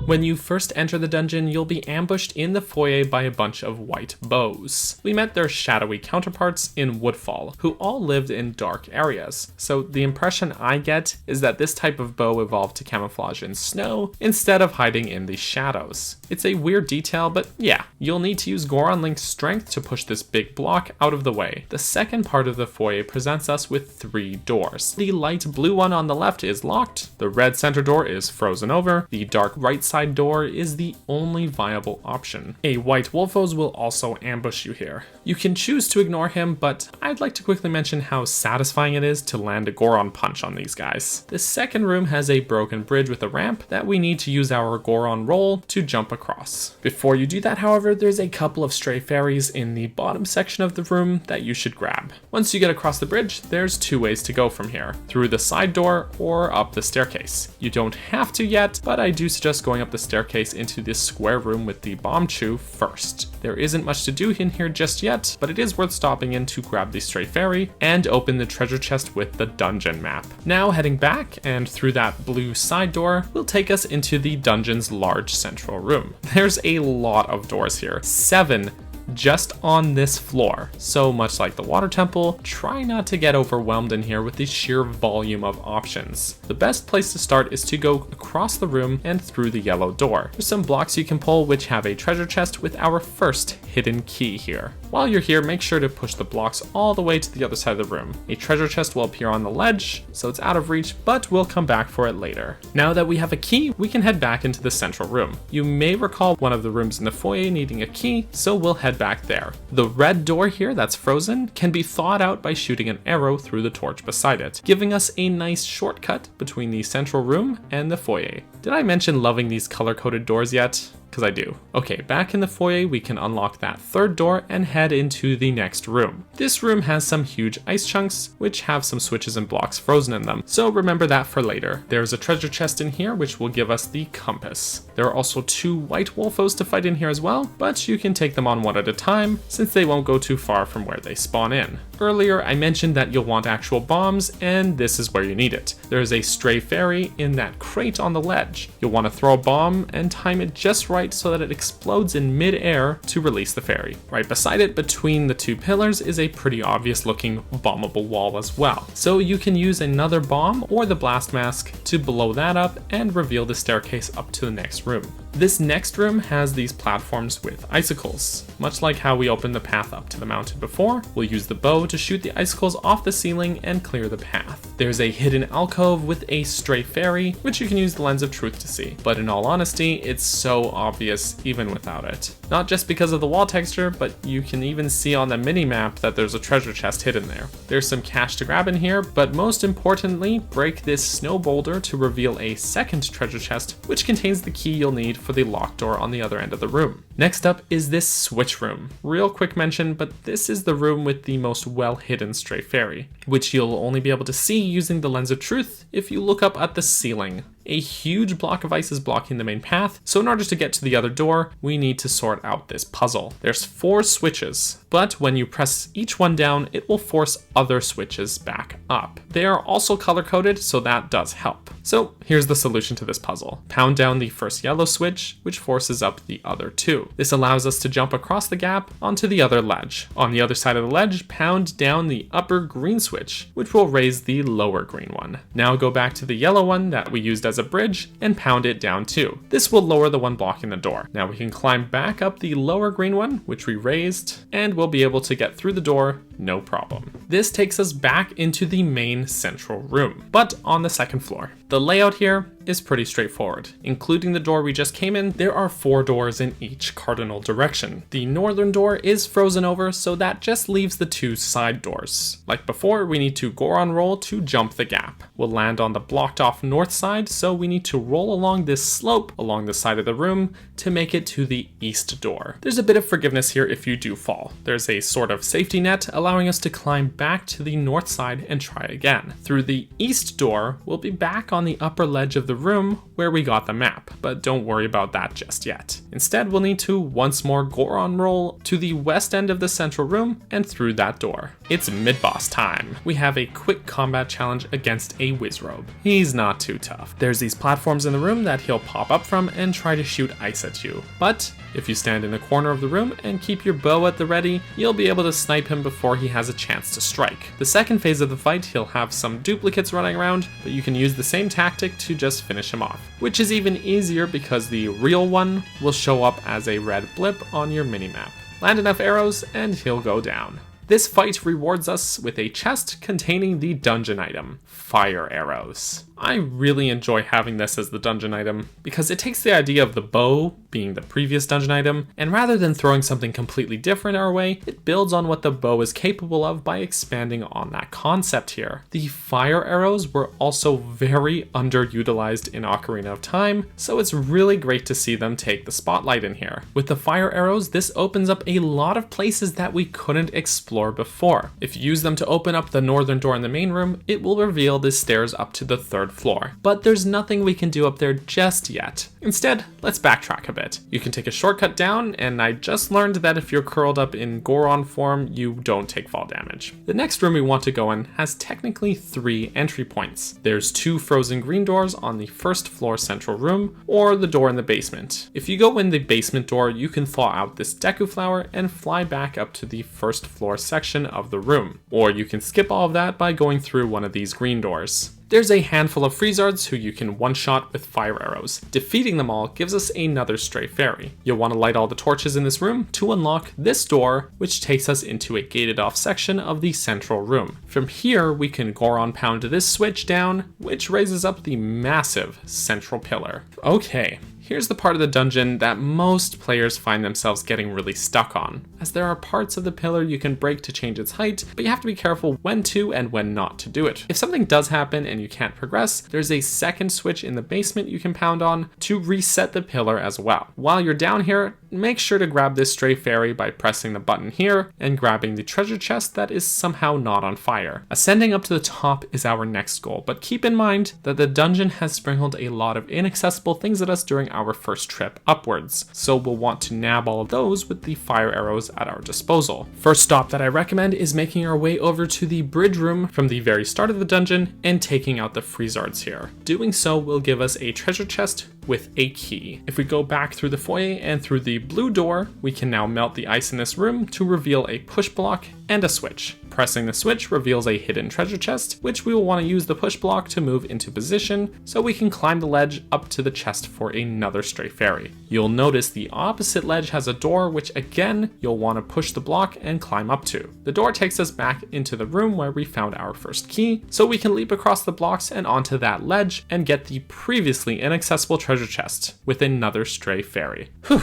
When you first enter the dungeon, you'll be ambushed in the foyer by a bunch of white bows. We met their shadowy counterparts in Woodfall, who all lived in dark areas. So the impression I get is that this type of bow evolved to camouflage in snow instead of hiding in the shadows. It's a weird detail, but yeah, you'll need to use Goron Link's strength to push this big block out of the way. The second part of the foyer presents us with 3 doors. The light blue one on the left is locked, the red center door is frozen over, the dark right side door is the only viable option. A white Wolfos will also ambush you here. You can choose to ignore him, but I'd like to quickly mention how satisfying it is to land a Goron punch on these guys. The second room has a broken bridge with a ramp that we need to use our Goron roll to jump across. Before you do that, however, there's a couple of stray fairies in the bottom section of the room that you should grab. Once you get across the bridge, there's 2 ways to go from here, through the side door or up the staircase. You don't have to yet, but I do suggest going up the staircase into this square room with the bomb chew first. There isn't much to do in here just yet, but it is worth stopping in to grab the stray fairy and open the treasure chest with the dungeon map. Now heading back and through that blue side door will take us into the dungeon's large central room. There's a lot of doors here, 7 just on this floor. So much like the water temple, try not to get overwhelmed in here with the sheer volume of options. The best place to start is to go across the room and through the yellow door. There's some blocks you can pull which have a treasure chest with our first hidden key here. While you're here, make sure to push the blocks all the way to the other side of the room. A treasure chest will appear on the ledge, so it's out of reach, but we'll come back for it later. Now that we have a key, we can head back into the central room. You may recall one of the rooms in the foyer needing a key, so we'll head back there. The red door here that's frozen can be thawed out by shooting an arrow through the torch beside it, giving us a nice shortcut between the central room and the foyer. Did I mention loving these color-coded doors yet? Because I do. Okay, back in the foyer, we can unlock that third door and head into the next room. This room has some huge ice chunks, which have some switches and blocks frozen in them, so remember that for later. There's a treasure chest in here, which will give us the compass. There are also 2 white Wolfos to fight in here as well, but you can take them on one at a time, since they won't go too far from where they spawn in. earlier I mentioned that you'll want actual bombs, and this is where you need it. There is a stray fairy in that crate on the ledge. You'll want to throw a bomb and time it just right so that it explodes in mid-air to release the fairy. Right beside it, between the two pillars, is a pretty obvious looking bombable wall as well. So you can use another bomb or the blast mask to blow that up and reveal the staircase up to the next room. This next room has these platforms with icicles. Much like how we opened the path up to the mountain before, we'll use the bow to shoot the icicles off the ceiling and clear the path. There's a hidden alcove with a stray fairy, which you can use the lens of truth to see. But in all honesty, it's so obvious even without it. Not just because of the wall texture, but you can even see on the mini-map that there's a treasure chest hidden there. There's some cash to grab in here, but most importantly, break this snow boulder to reveal a second treasure chest, which contains the key you'll need for the locked door on the other end of the room. Next up is this switch room. Real quick mention, but this is the room with the most well-hidden stray fairy, which you'll only be able to see using the lens of truth if you look up at the ceiling. A huge block of ice is blocking the main path, so in order to get to the other door, we need to sort out this puzzle. There's 4 switches, but when you press each one down, it will force other switches back up. They are also color-coded, so that does help. So here's the solution to this puzzle. Pound down the first yellow switch, which forces up the other 2. This allows us to jump across the gap onto the other ledge. On the other side of the ledge, pound down the upper green switch, which will raise the lower green one. Now go back to the yellow one that we used as a bridge and pound it down too. This will lower the one blocking the door. Now we can climb back up the lower green one, which we raised, and we'll be able to get through the door, no problem. This takes us back into the main central room, but on the second floor. The layout here is pretty straightforward. Including the door we just came in, there are 4 doors in each cardinal direction. The northern door is frozen over, so that just leaves the 2 side doors. Like before, we need to Goron roll to jump the gap. We'll land on the blocked off north side, so we need to roll along this slope along the side of the room to make it to the east door. There's a bit of forgiveness here if you do fall. There's a sort of safety net allowing us to climb back to the north side and try again. Through the east door, we'll be back on the upper ledge of the room where we got the map, but don't worry about that just yet. Instead, we'll need to once more Goron roll to the west end of the central room and through that door. It's mid-boss time. We have a quick combat challenge against a Wizrobe. He's not too tough. There's these platforms in the room that he'll pop up from and try to shoot ice at you, but if you stand in the corner of the room and keep your bow at the ready, you'll be able to snipe him before he has a chance to strike. The second phase of the fight, he'll have some duplicates running around, but you can use the same tactic to just finish him off, which is even easier because the real one will show up as a red blip on your minimap. Land enough arrows and he'll go down. This fight rewards us with a chest containing the dungeon item, fire arrows. I really enjoy having this as the dungeon item because it takes the idea of the bow being the previous dungeon item, and rather than throwing something completely different our way, it builds on what the bow is capable of by expanding on that concept here. The fire arrows were also very underutilized in Ocarina of Time, so it's really great to see them take the spotlight in here. With the fire arrows, this opens up a lot of places that we couldn't explore before. If you use them to open up the northern door in the main room, it will reveal the stairs up to the 3rd floor. But there's nothing we can do up there just yet. Instead, let's backtrack a bit. You can take a shortcut down, and I just learned that if you're curled up in Goron form, you don't take fall damage. The next room we want to go in has technically 3 entry points. There's 2 frozen green doors on the 1st floor central room, or the door in the basement. If you go in the basement door, you can thaw out this Deku flower and fly back up to the 1st floor section of the room. Or you can skip all of that by going through one of these green doors. There's a handful of Freezards who you can one-shot with fire arrows. Defeating them all gives us another stray fairy. You'll want to light all the torches in this room to unlock this door, which takes us into a gated off section of the central room. From here, we can Goron pound this switch down, which raises up the massive central pillar. Okay. Here's the part of the dungeon that most players find themselves getting really stuck on, as there are parts of the pillar you can break to change its height, but you have to be careful when to and when not to do it. If something does happen and you can't progress, there's a second switch in the basement you can pound on to reset the pillar as well. While you're down here, make sure to grab this stray fairy by pressing the button here and grabbing the treasure chest that is somehow not on fire. Ascending up to the top is our next goal, but keep in mind that the dungeon has sprinkled a lot of inaccessible things at us during our first trip upwards, so we'll want to nab all of those with the fire arrows at our disposal. First stop that I recommend is making our way over to the bridge room from the very start of the dungeon and taking out the freezards here. Doing so will give us a treasure chest with a key. If we go back through the foyer and through the blue door, we can now melt the ice in this room to reveal a push block and a switch. Pressing the switch reveals a hidden treasure chest, which we will want to use the push block to move into position so we can climb the ledge up to the chest for another stray fairy. You'll notice the opposite ledge has a door, which again, you'll want to push the block and climb up to. The door takes us back into the room where we found our first key, so we can leap across the blocks and onto that ledge and get the previously inaccessible treasure chest with another stray fairy. Whew.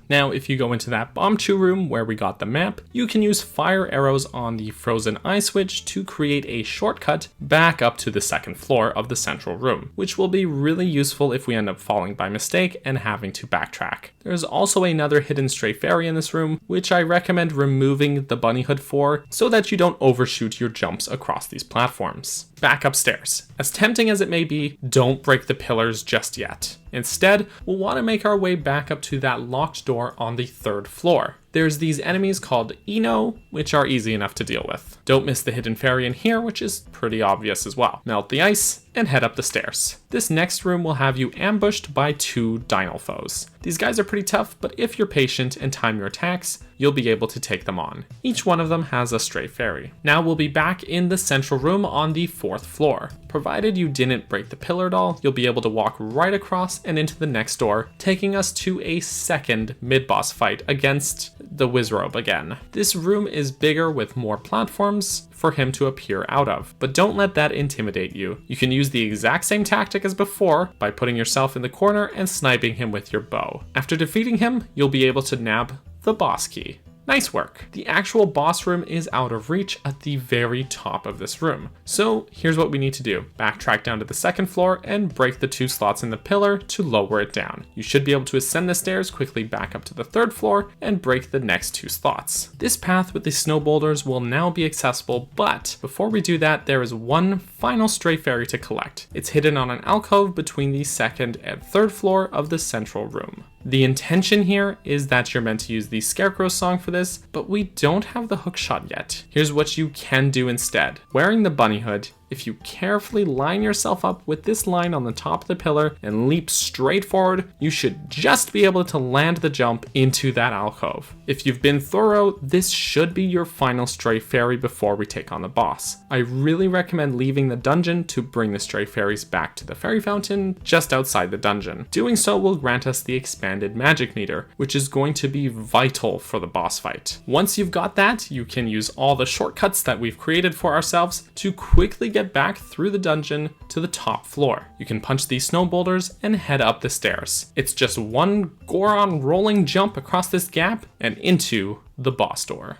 Now, if you go into that bomb chew room where we got the map, you can use fire arrows on the frozen eye switch to create a shortcut back up to the second floor of the central room, which will be really useful if we end up falling by mistake and having to backtrack. There's also another hidden stray fairy in this room, which I recommend removing the bunny hood for so that you don't overshoot your jumps across these platforms. Back upstairs. As tempting as it may be, don't break the pillars just yet. Instead, we'll want to make our way back up to that locked door on the third floor. There's these enemies called Eno, which are easy enough to deal with. Don't miss the hidden fairy in here, which is pretty obvious as well. Melt the ice and head up the stairs. This next room will have you ambushed by 2 dino foes. These guys are pretty tough, but if you're patient and time your attacks, you'll be able to take them on. Each one of them has a stray fairy. Now we'll be back in the central room on the 4th floor. Provided you didn't break the pillar at all, you'll be able to walk right across and into the next door, taking us to a second mid-boss fight against the Wizrobe again. This room is bigger with more platforms for him to appear out of, but don't let that intimidate you. You can use the exact same tactic as before by putting yourself in the corner and sniping him with your bow. After defeating him, you'll be able to nab the boss key. Nice work. The actual boss room is out of reach at the very top of this room. So here's what we need to do. Backtrack down to the 2nd floor and break the 2 slots in the pillar to lower it down. You should be able to ascend the stairs quickly back up to the 3rd floor and break the next 2 slots. This path with the snow boulders will now be accessible, but before we do that, there is one final stray fairy to collect. It's hidden on an alcove between the 2nd and 3rd floor of the central room. The intention here is that you're meant to use the Scarecrow song for this, but we don't have the hook shot yet. Here's what you can do instead. Wearing the bunny hood, if you carefully line yourself up with this line on the top of the pillar and leap straight forward, you should just be able to land the jump into that alcove. If you've been thorough, this should be your final stray fairy before we take on the boss. I really recommend leaving the dungeon to bring the stray fairies back to the fairy fountain just outside the dungeon. Doing so will grant us the expanded magic meter, which is going to be vital for the boss fight. Once you've got that, you can use all the shortcuts that we've created for ourselves to quickly get back through the dungeon to the top floor. You can punch these snow boulders and head up the stairs. It's just one Goron rolling jump across this gap and into the boss door.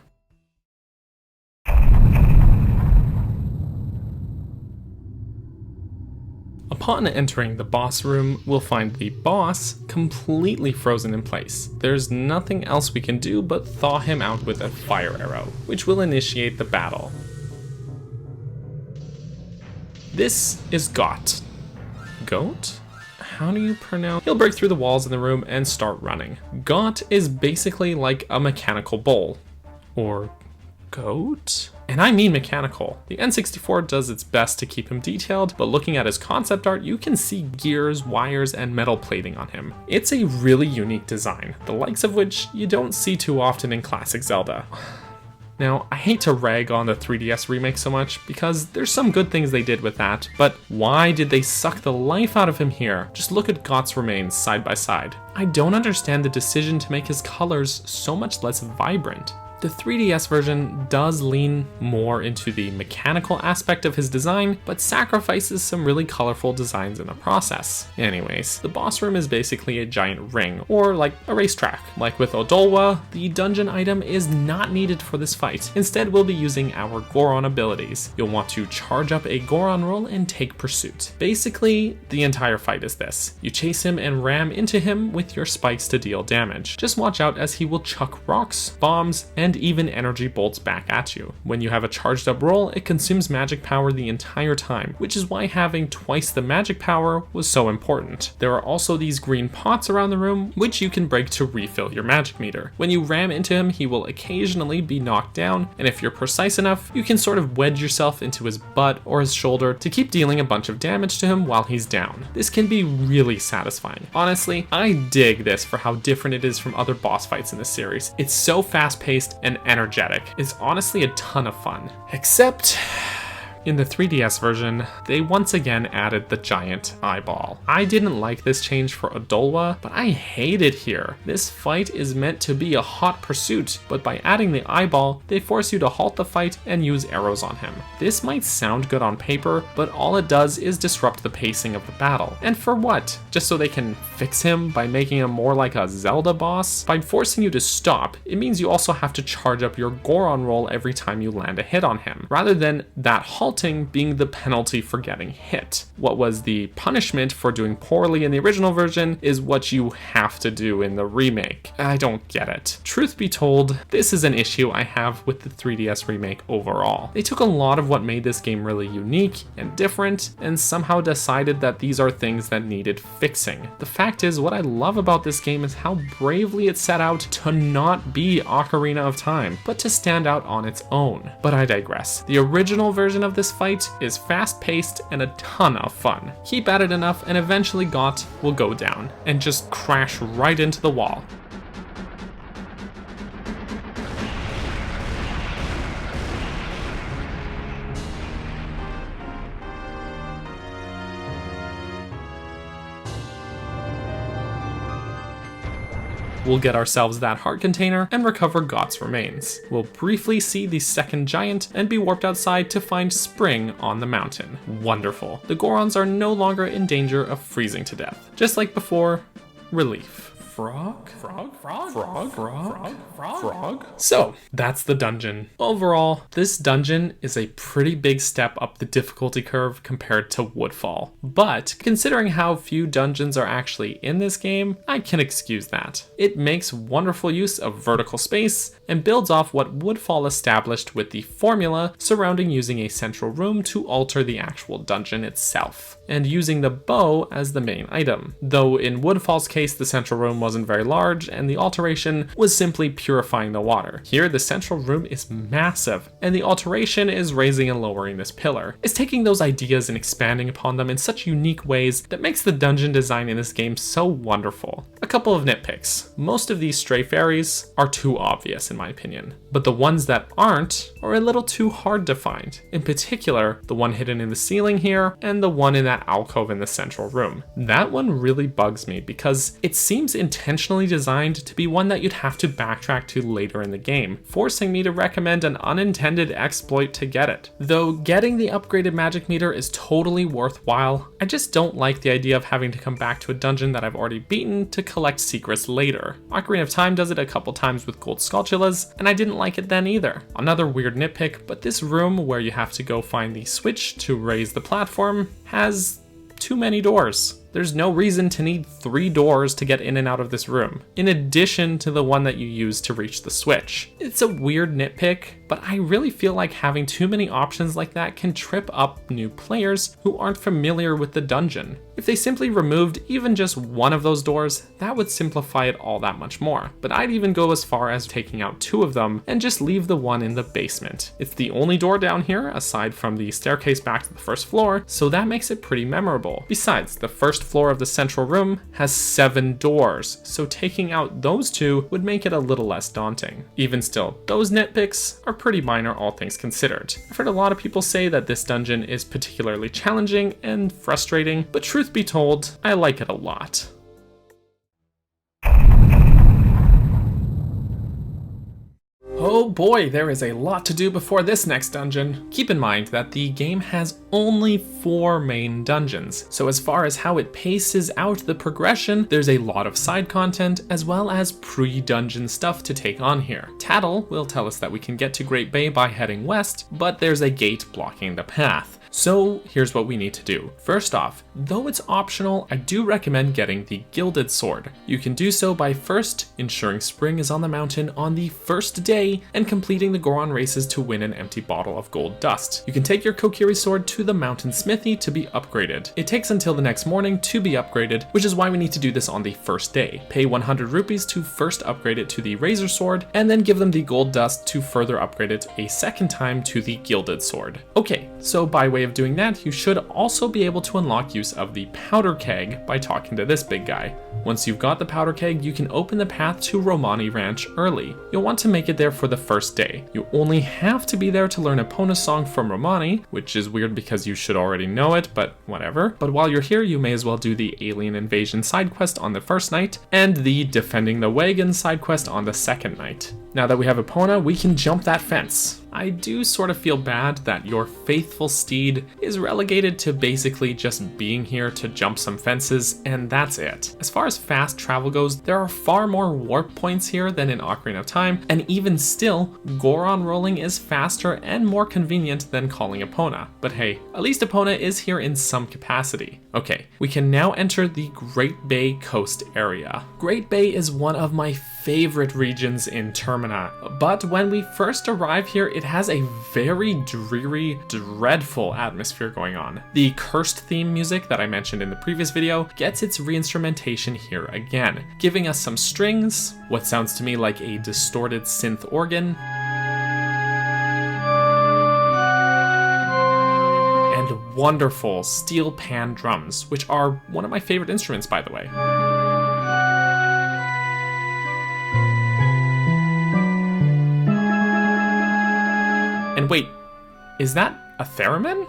Upon entering the boss room, we'll find the boss completely frozen in place. There's nothing else we can do but thaw him out with a fire arrow, which will initiate the battle. This is Got. Goat? How do you pronounce? He'll break through the walls in the room and start running. Got is basically like a mechanical bull. Or goat? And I mean mechanical. The N64 does its best to keep him detailed, but looking at his concept art, you can see gears, wires, and metal plating on him. It's a really unique design, the likes of which you don't see too often in classic Zelda. Now, I hate to rag on the 3DS remake so much, because there's some good things they did with that, but why did they suck the life out of him here? Just look at Got's remains side by side. I don't understand the decision to make his colors so much less vibrant. The 3DS version does lean more into the mechanical aspect of his design, but sacrifices some really colorful designs in the process. Anyways, the boss room is basically a giant ring, or like a racetrack. Like with Odolwa, the dungeon item is not needed for this fight. Instead, we'll be using our Goron abilities. You'll want to charge up a Goron roll and take pursuit. Basically, the entire fight is this. You chase him and ram into him with your spikes to deal damage. Just watch out as he will chuck rocks, bombs, and even energy bolts back at you. When you have a charged up roll, it consumes magic power the entire time, which is why having twice the magic power was so important. There are also these green pots around the room, which you can break to refill your magic meter. When you ram into him, he will occasionally be knocked down, and if you're precise enough, you can sort of wedge yourself into his butt or his shoulder to keep dealing a bunch of damage to him while he's down. This can be really satisfying. Honestly, I dig this for how different it is from other boss fights in this series. It's so fast-paced and energetic. It's honestly a ton of fun. Except in the 3DS version, they once again added the giant eyeball. I didn't like this change for Odolwa, but I hate it here. This fight is meant to be a hot pursuit, but by adding the eyeball, they force you to halt the fight and use arrows on him. This might sound good on paper, but all it does is disrupt the pacing of the battle. And for what? Just so they can fix him by making him more like a Zelda boss? By forcing you to stop, it means you also have to charge up your Goron roll every time you land a hit on him, rather than that halt being the penalty for getting hit. What was the punishment for doing poorly in the original version is what you have to do in the remake. I don't get it. Truth be told, this is an issue I have with the 3DS remake overall. They took a lot of what made this game really unique and different and somehow decided that these are things that needed fixing. The fact is, what I love about this game is how bravely it set out to not be Ocarina of Time, but to stand out on its own. But I digress. The original version of this fight is fast-paced and a ton of fun. Keep at it enough and eventually Got will go down and just crash right into the wall. We'll get ourselves that heart container and recover Got's remains. We'll briefly see the second giant and be warped outside to find spring on the mountain. Wonderful. The Gorons are no longer in danger of freezing to death. Just like before, relief. Frog? Frog? Frog? Frog? Frog? Frog? Frog? So, that's the dungeon. Overall, this dungeon is a pretty big step up the difficulty curve compared to Woodfall. But, considering how few dungeons are actually in this game, I can excuse that. It makes wonderful use of vertical space and builds off what Woodfall established with the formula surrounding using a central room to alter the actual dungeon itself, and using the bow as the main item. Though in Woodfall's case, the central room wasn't very large, and the alteration was simply purifying the water. Here, the central room is massive, and the alteration is raising and lowering this pillar. It's taking those ideas and expanding upon them in such unique ways that makes the dungeon design in this game so wonderful. A couple of nitpicks. Most of these stray fairies are too obvious in my opinion, but the ones that aren't are a little too hard to find. In particular, the one hidden in the ceiling here, and the one in that alcove in the central room. That one really bugs me because it seems intentionally designed to be one that you'd have to backtrack to later in the game, forcing me to recommend an unintended exploit to get it. Though getting the upgraded magic meter is totally worthwhile, I just don't like the idea of having to come back to a dungeon that I've already beaten to collect secrets later. Ocarina of Time does it a couple times with gold Skulltulas, and I didn't like it then either. Another weird nitpick, but this room where you have to go find the switch to raise the platform has too many doors. There's no reason to need 3 doors to get in and out of this room, in addition to the one that you use to reach the switch. It's a weird nitpick, but I really feel like having too many options like that can trip up new players who aren't familiar with the dungeon. If they simply removed even just one of those doors, that would simplify it all that much more. But I'd even go as far as taking out 2 of them and just leave the one in the basement. It's the only door down here, aside from the staircase back to the first floor, so that makes it pretty memorable. Besides, the first floor of the central room has 7 doors, so taking out those 2 would make it a little less daunting. Even still, those nitpicks are pretty minor all things considered. I've heard a lot of people say that this dungeon is particularly challenging and frustrating, but truth be told, I like it a lot. Oh boy, there is a lot to do before this next dungeon. Keep in mind that the game has only 4 main dungeons, so as far as how it paces out the progression, there's a lot of side content as well as pre-dungeon stuff to take on here. Tattle will tell us that we can get to Great Bay by heading west, but there's a gate blocking the path. So here's what we need to do. First off, though it's optional, I do recommend getting the Gilded Sword. You can do so by first ensuring spring is on the mountain on the first day and completing the Goron races to win an empty bottle of gold dust. You can take your Kokiri sword to the mountain smithy to be upgraded. It takes until the next morning to be upgraded, which is why we need to do this on the first day. Pay 100 rupees to first upgrade it to the Razor Sword, and then give them the gold dust to further upgrade it a second time to the Gilded Sword. Okay, so by way of doing that, you should also be able to unlock use of the powder keg by talking to this big guy. Once you've got the powder keg, you can open the path to Romani Ranch early. You'll want to make it there for the first day. You only have to be there to learn Epona's song from Romani, which is weird because you should already know it, but whatever. But while you're here, you may as well do the Alien Invasion side quest on the first night, and the Defending the Wagon side quest on the second night. Now that we have Epona, we can jump that fence. I do sort of feel bad that your faithful steed is relegated to basically just being here to jump some fences, and that's it. As far as fast travel goes, there are far more warp points here than in Ocarina of Time, and even still, Goron rolling is faster and more convenient than calling Epona. But hey, at least Epona is here in some capacity. Okay, we can now enter the Great Bay Coast area. Great Bay is one of my favorite regions in Termina, but when we first arrive here, it has a very dreary, dreadful atmosphere going on. The cursed theme music that I mentioned in the previous video gets its reinstrumentation here again, giving us some strings, what sounds to me like a distorted synth organ, and wonderful steel pan drums, which are one of my favorite instruments, by the way. And wait, is that a theremin?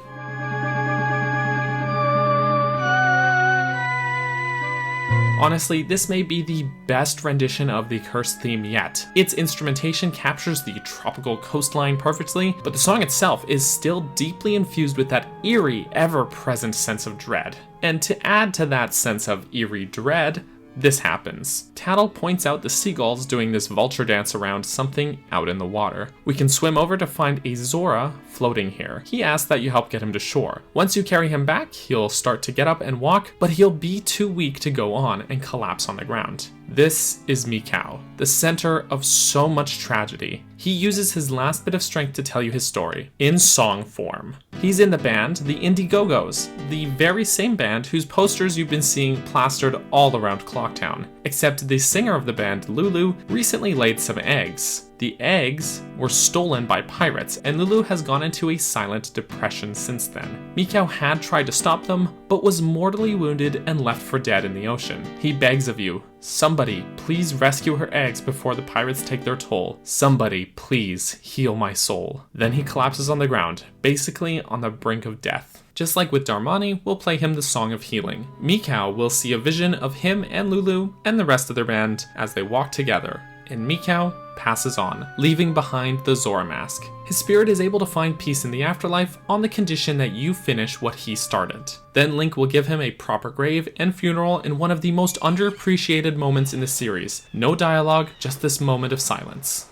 Honestly, this may be the best rendition of the Cursed theme yet. Its instrumentation captures the tropical coastline perfectly, but the song itself is still deeply infused with that eerie, ever-present sense of dread. And to add to that sense of eerie dread, this happens. Tattle points out the seagulls doing this vulture dance around something out in the water. We can swim over to find a Zora floating here. He asks that you help get him to shore. Once you carry him back, he'll start to get up and walk, but he'll be too weak to go on and collapse on the ground. This is Mikau, the center of so much tragedy. He uses his last bit of strength to tell you his story, in song form. He's in the band, the Indiegogo's, the very same band whose posters you've been seeing plastered all around Clocktown. Except the singer of the band, Lulu, recently laid some eggs. The eggs were stolen by pirates, and Lulu has gone into a silent depression since then. Mikau had tried to stop them, but was mortally wounded and left for dead in the ocean. He begs of you, somebody, please rescue her eggs before the pirates take their toll. Somebody, please heal my soul. Then he collapses on the ground, basically on the brink of death. Just like with Darmani, we'll play him the Song of Healing. Mikau will see a vision of him and Lulu and the rest of their band as they walk together, and Mikau passes on, leaving behind the Zora mask. His spirit is able to find peace in the afterlife on the condition that you finish what he started. Then Link will give him a proper grave and funeral in one of the most underappreciated moments in the series. No dialogue, just this moment of silence.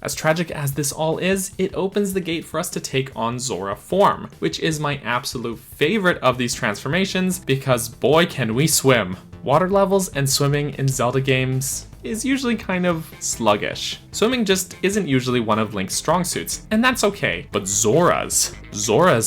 As tragic as this all is, it opens the gate for us to take on Zora form, which is my absolute favorite of these transformations because boy can we swim. Water levels and swimming in Zelda games is usually kind of sluggish. Swimming just isn't usually one of Link's strong suits, and that's okay. But Zora's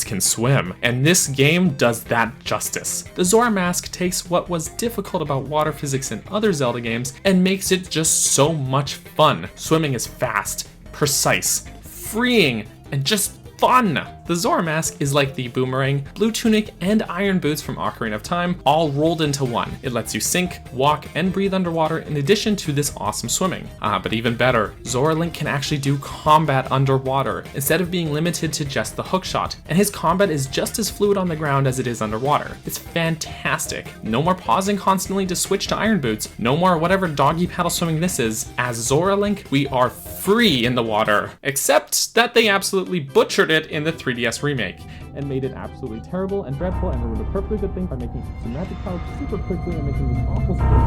can swim, and this game does that justice. The Zora mask takes what was difficult about water physics in other Zelda games and makes it just so much fun. Swimming is fast, precise, freeing, and just fun! The Zora mask is like the boomerang, blue tunic, and iron boots from Ocarina of Time all rolled into one. It lets you sink, walk, and breathe underwater in addition to this awesome swimming. But even better, Zora Link can actually do combat underwater instead of being limited to just the hookshot, and his combat is just as fluid on the ground as it is underwater. It's fantastic. No more pausing constantly to switch to iron boots, no more whatever doggy paddle swimming this is. As Zora Link, we are free in the water, except that they absolutely butchered it in the 3DS remake and made it absolutely terrible and dreadful, and ruined a perfectly good thing by making some magic powers super quickly and making these awful skills.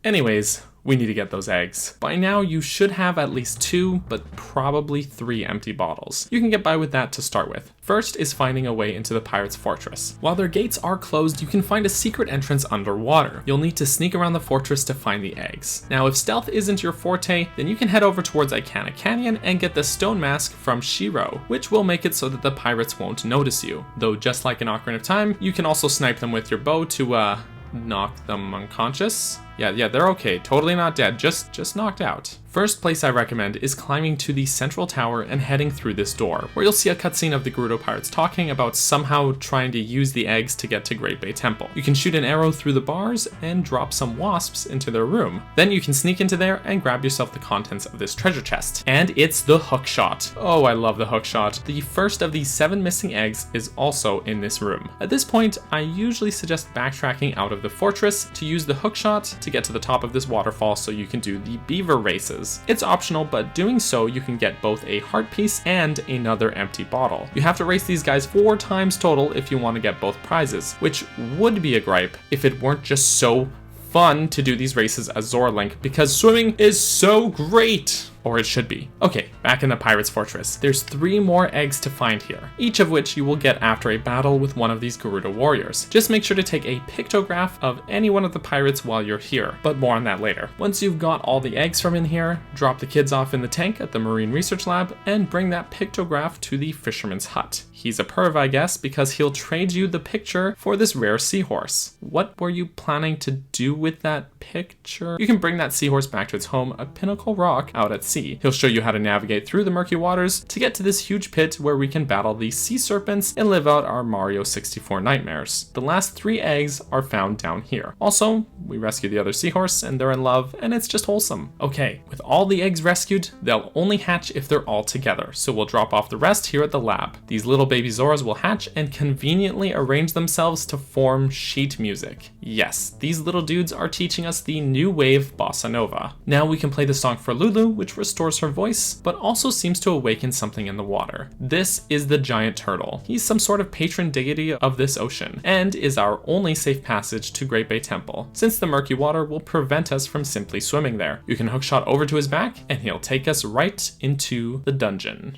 Anyways, we need to get those eggs. By now, you should have at least 2, but probably 3 empty bottles. You can get by with that to start with. First is finding a way into the pirate's fortress. While their gates are closed, you can find a secret entrance underwater. You'll need to sneak around the fortress to find the eggs. Now, if stealth isn't your forte, then you can head over towards Ikana Canyon and get the stone mask from Shiro, which will make it so that the pirates won't notice you. Though just like in Ocarina of Time, you can also snipe them with your bow to, knock them unconscious. Yeah, they're okay. Totally not dead, just knocked out. First place I recommend is climbing to the central tower and heading through this door, where you'll see a cutscene of the Gerudo pirates talking about somehow trying to use the eggs to get to Great Bay Temple. You can shoot an arrow through the bars and drop some wasps into their room. Then you can sneak into there and grab yourself the contents of this treasure chest. And it's the hookshot. Oh, I love the hookshot. The first of the 7 missing eggs is also in this room. At this point, I usually suggest backtracking out of the fortress to use the hookshot to get to the top of this waterfall so you can do the beaver races. It's optional, but doing so you can get both a heart piece and another empty bottle. You have to race these guys 4 times total if you want to get both prizes, which would be a gripe if it weren't just so fun to do these races as Zora Link, because swimming is so great! Or it should be. Okay, back in the pirate's fortress. There's 3 more eggs to find here, each of which you will get after a battle with one of these Gerudo warriors. Just make sure to take a pictograph of any one of the pirates while you're here, but more on that later. Once you've got all the eggs from in here, drop the kids off in the tank at the Marine Research Lab and bring that pictograph to the fisherman's hut. He's a perv, I guess, because he'll trade you the picture for this rare seahorse. What were you planning to do with that picture? You can bring that seahorse back to its home, a pinnacle rock out at sea. He'll show you how to navigate through the murky waters to get to this huge pit where we can battle the sea serpents and live out our Mario 64 nightmares. The last 3 eggs are found down here. Also, we rescue the other seahorse and they're in love, and it's just wholesome. Okay, with all the eggs rescued, they'll only hatch if they're all together, so we'll drop off the rest here at the lab. These little baby Zoras will hatch and conveniently arrange themselves to form sheet music. Yes, these little dudes are teaching us the new wave bossa nova. Now we can play the song for Lulu, which restores her voice, but also seems to awaken something in the water. This is the giant turtle. He's some sort of patron deity of this ocean, and is our only safe passage to Great Bay Temple, since the murky water will prevent us from simply swimming there. You can hookshot over to his back, and he'll take us right into the dungeon.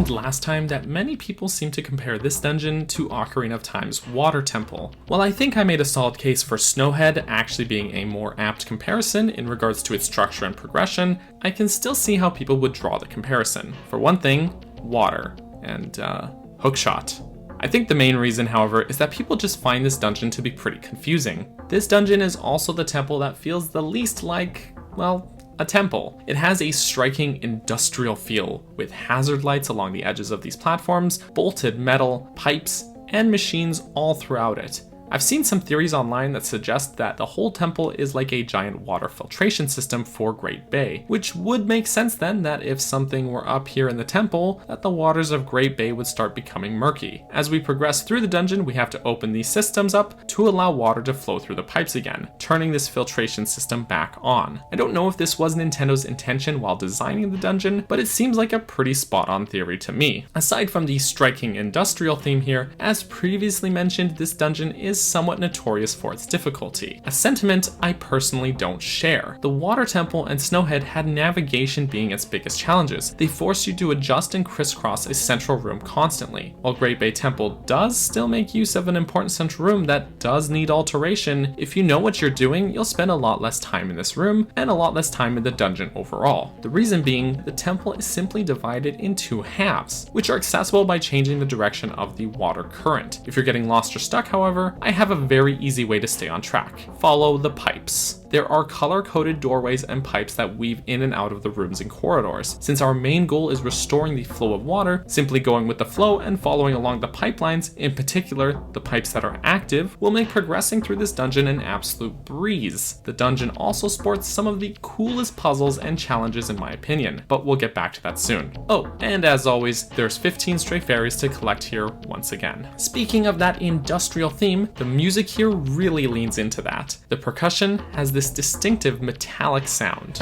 Last time that many people seem to compare this dungeon to Ocarina of Time's Water Temple. While I think I made a solid case for Snowhead actually being a more apt comparison in regards to its structure and progression, I can still see how people would draw the comparison. For one thing, water, and hookshot. I think the main reason, however, is that people just find this dungeon to be pretty confusing. This dungeon is also the temple that feels the least like, well, a temple. It has a striking industrial feel, with hazard lights along the edges of these platforms, bolted metal, pipes, and machines all throughout it. I've seen some theories online that suggest that the whole temple is like a giant water filtration system for Great Bay, which would make sense then that if something were up here in the temple, that the waters of Great Bay would start becoming murky. As we progress through the dungeon, we have to open these systems up to allow water to flow through the pipes again, turning this filtration system back on. I don't know if this was Nintendo's intention while designing the dungeon, but it seems like a pretty spot-on theory to me. Aside from the striking industrial theme here, as previously mentioned, this dungeon is is somewhat notorious for its difficulty, a sentiment I personally don't share. The Water Temple and Snowhead had navigation being its biggest challenges. They force you to adjust and crisscross a central room constantly. While Great Bay Temple does still make use of an important central room that does need alteration, if you know what you're doing, you'll spend a lot less time in this room and a lot less time in the dungeon overall. The reason being, the temple is simply divided in two halves, which are accessible by changing the direction of the water current. If you're getting lost or stuck, however, I have a very easy way to stay on track. Follow the pipes. There are color-coded doorways and pipes that weave in and out of the rooms and corridors. Since our main goal is restoring the flow of water, simply going with the flow and following along the pipelines, in particular the pipes that are active, will make progressing through this dungeon an absolute breeze. The dungeon also sports some of the coolest puzzles and challenges in my opinion, but we'll get back to that soon. Oh, and as always, there's 15 stray fairies to collect here once again. Speaking of that industrial theme, the music here really leans into that. The percussion has this distinctive metallic sound.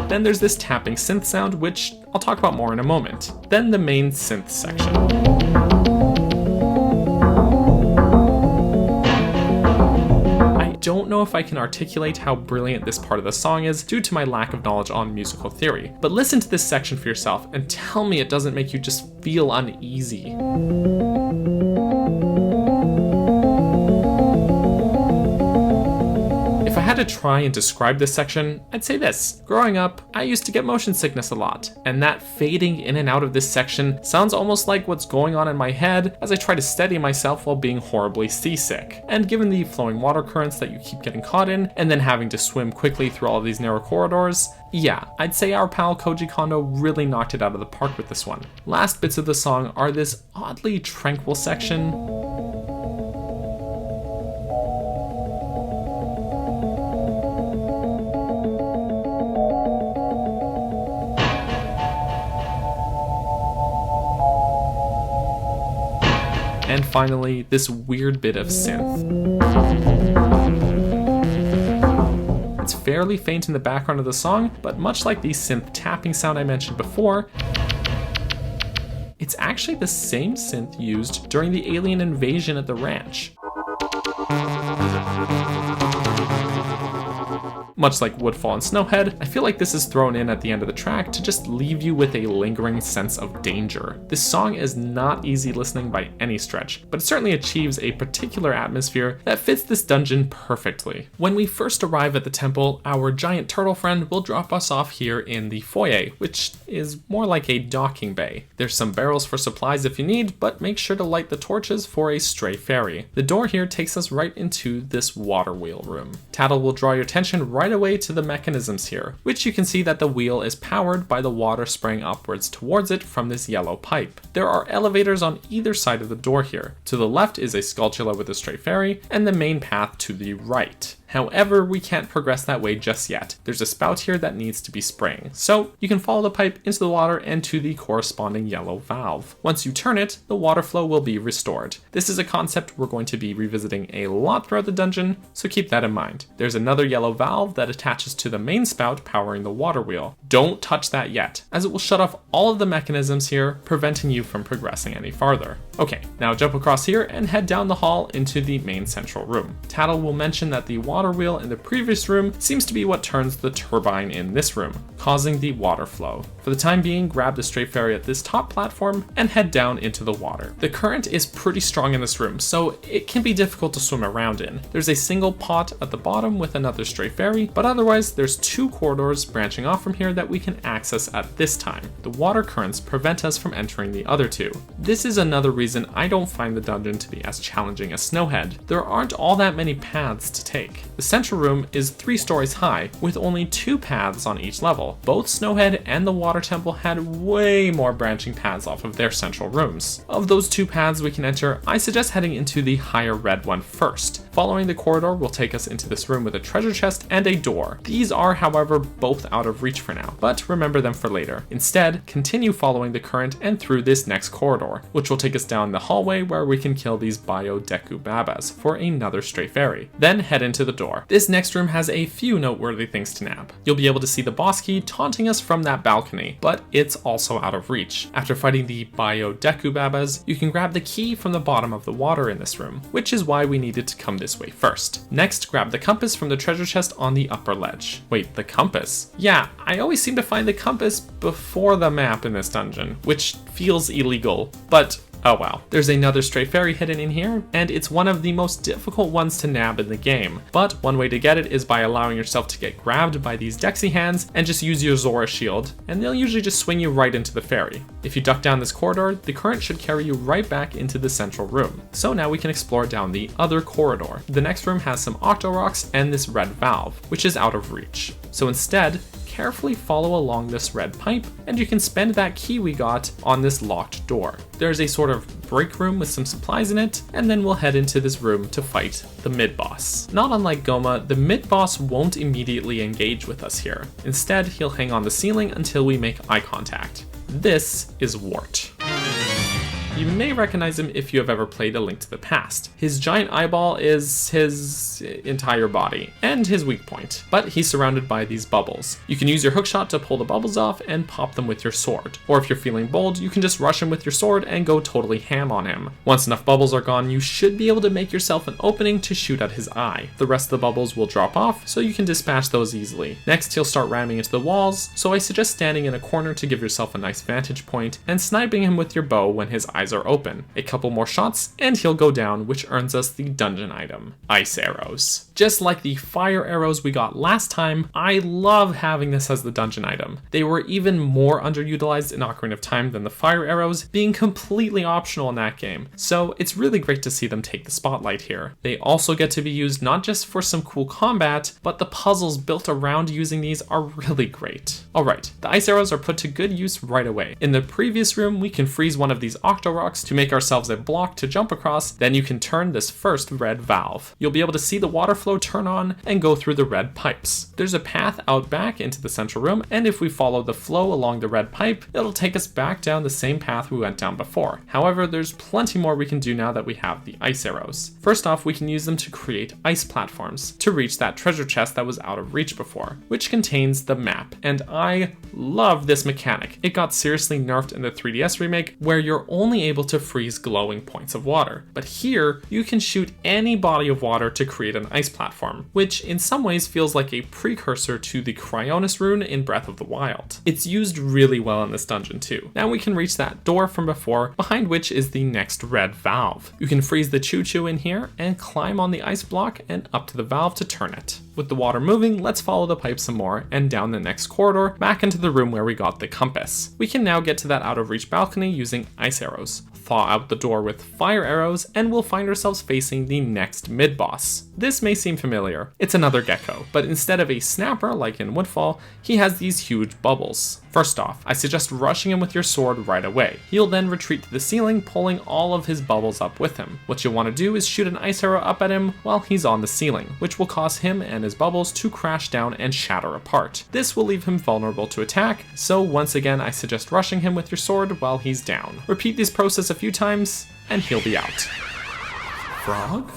Then there's this tapping synth sound, which I'll talk about more in a moment. Then the main synth section. I don't know if I can articulate how brilliant this part of the song is due to my lack of knowledge on musical theory, but listen to this section for yourself and tell me it doesn't make you just feel uneasy. If I had to try and describe this section, I'd say this. Growing up, I used to get motion sickness a lot, and that fading in and out of this section sounds almost like what's going on in my head as I try to steady myself while being horribly seasick. And given the flowing water currents that you keep getting caught in, and then having to swim quickly through all of these narrow corridors, yeah, I'd say our pal Koji Kondo really knocked it out of the park with this one. Last bits of the song are this oddly tranquil section. And finally, this weird bit of synth. It's fairly faint in the background of the song, but much like the synth tapping sound I mentioned before, it's actually the same synth used during the alien invasion at the ranch. Much like Woodfall and Snowhead, I feel like this is thrown in at the end of the track to just leave you with a lingering sense of danger. This song is not easy listening by any stretch, but it certainly achieves a particular atmosphere that fits this dungeon perfectly. When we first arrive at the temple, our giant turtle friend will drop us off here in the foyer, which is more like a docking bay. There's some barrels for supplies if you need, but make sure to light the torches for a stray fairy. The door here takes us right into this water wheel room. Tattle will draw your attention right away to the mechanisms here, which you can see that the wheel is powered by the water spraying upwards towards it from this yellow pipe. There are elevators on either side of the door here. To the left is a Skulltula with a stray fairy, and the main path to the right. However, we can't progress that way just yet. There's a spout here that needs to be spraying, so you can follow the pipe into the water and to the corresponding yellow valve. Once you turn it, the water flow will be restored. This is a concept we're going to be revisiting a lot throughout the dungeon, so keep that in mind. There's another yellow valve that attaches to the main spout powering the water wheel. Don't touch that yet, as it will shut off all of the mechanisms here, preventing you from progressing any farther. Okay, now jump across here and head down the hall into the main central room. Tattle will mention that the water wheel in the previous room seems to be what turns the turbine in this room, causing the water flow. For the time being, grab the stray fairy at this top platform and head down into the water. The current is pretty strong in this room, so it can be difficult to swim around in. There's a single pot at the bottom with another stray fairy, but otherwise there's two corridors branching off from here that we can access at this time. The water currents prevent us from entering the other two. This is another reason I don't find the dungeon to be as challenging as Snowhead. There aren't all that many paths to take. The central room is 3 stories high, with only 2 paths on each level. Both Snowhead and the Water Temple had way more branching paths off of their central rooms. Of those 2 paths we can enter, I suggest heading into the higher red one first. Following the corridor will take us into this room with a treasure chest and a door. These are, however, both out of reach for now, but remember them for later. Instead, continue following the current and through this next corridor, which will take us down down the hallway where we can kill these Deku Babas for another stray fairy. Then head into the door. This next room has a few noteworthy things to nab. You'll be able to see the boss key taunting us from that balcony, but it's also out of reach. After fighting the Deku Babas, you can grab the key from the bottom of the water in this room, which is why we needed to come this way first. Next, grab the compass from the treasure chest on the upper ledge. Wait, the compass? Yeah, I always seem to find the compass before the map in this dungeon, which feels illegal, but oh wow. There's another stray fairy hidden in here, and it's one of the most difficult ones to nab in the game. But one way to get it is by allowing yourself to get grabbed by these Dexy hands and just use your Zora shield, and they'll usually just swing you right into the fairy. If you duck down this corridor, the current should carry you right back into the central room. So now we can explore down the other corridor. The next room has some Octo Rocks and this red valve, which is out of reach. So instead, carefully follow along this red pipe, and you can spend that key we got on this locked door. There's a sort of break room with some supplies in it, and then we'll head into this room to fight the mid-boss. Not unlike Goma, the mid-boss won't immediately engage with us here. Instead, he'll hang on the ceiling until we make eye contact. This is Wart. You may recognize him if you have ever played A Link to the Past. His giant eyeball is his entire body, and his weak point, but he's surrounded by these bubbles. You can use your hookshot to pull the bubbles off and pop them with your sword. Or if you're feeling bold, you can just rush him with your sword and go totally ham on him. Once enough bubbles are gone, you should be able to make yourself an opening to shoot at his eye. The rest of the bubbles will drop off, so you can dispatch those easily. Next, he'll start ramming into the walls, so I suggest standing in a corner to give yourself a nice vantage point and sniping him with your bow when his eyes are open. A couple more shots and he'll go down, which earns us the dungeon item, Ice Arrows. Just like the fire arrows we got last time, I love having this as the dungeon item. They were even more underutilized in Ocarina of Time than the fire arrows, being completely optional in that game, so it's really great to see them take the spotlight here. They also get to be used not just for some cool combat, but the puzzles built around using these are really great. Alright, the Ice Arrows are put to good use right away. In the previous room, we can freeze one of these Octo Rocks to make ourselves a block to jump across, then you can turn this first red valve. You'll be able to see the water flow turn on and go through the red pipes. There's a path out back into the central room, and if we follow the flow along the red pipe, it'll take us back down the same path we went down before. However, there's plenty more we can do now that we have the Ice Arrows. First off, we can use them to create ice platforms to reach that treasure chest that was out of reach before, which contains the map, and I love this mechanic. It got seriously nerfed in the 3DS remake, where you're only able to freeze glowing points of water. But here, you can shoot any body of water to create an ice platform, which in some ways feels like a precursor to the Cryonis rune in Breath of the Wild. It's used really well in this dungeon too. Now we can reach that door from before, behind which is the next red valve. You can freeze the Choo-Choo in here and climb on the ice block and up to the valve to turn it. With the water moving, let's follow the pipe some more and down the next corridor back into the room where we got the compass. We can now get to that out of reach balcony using Ice Arrows. Thaw out the door with fire arrows, and we'll find ourselves facing the next mid-boss. This may seem familiar. It's another gecko, but instead of a snapper like in Woodfall, he has these huge bubbles. First off, I suggest rushing him with your sword right away. He'll then retreat to the ceiling, pulling all of his bubbles up with him. What you'll want to do is shoot an ice arrow up at him while he's on the ceiling, which will cause him and his bubbles to crash down and shatter apart. This will leave him vulnerable to attack, so once again I suggest rushing him with your sword while he's down. Repeat this process a few times, and he'll be out. Frog?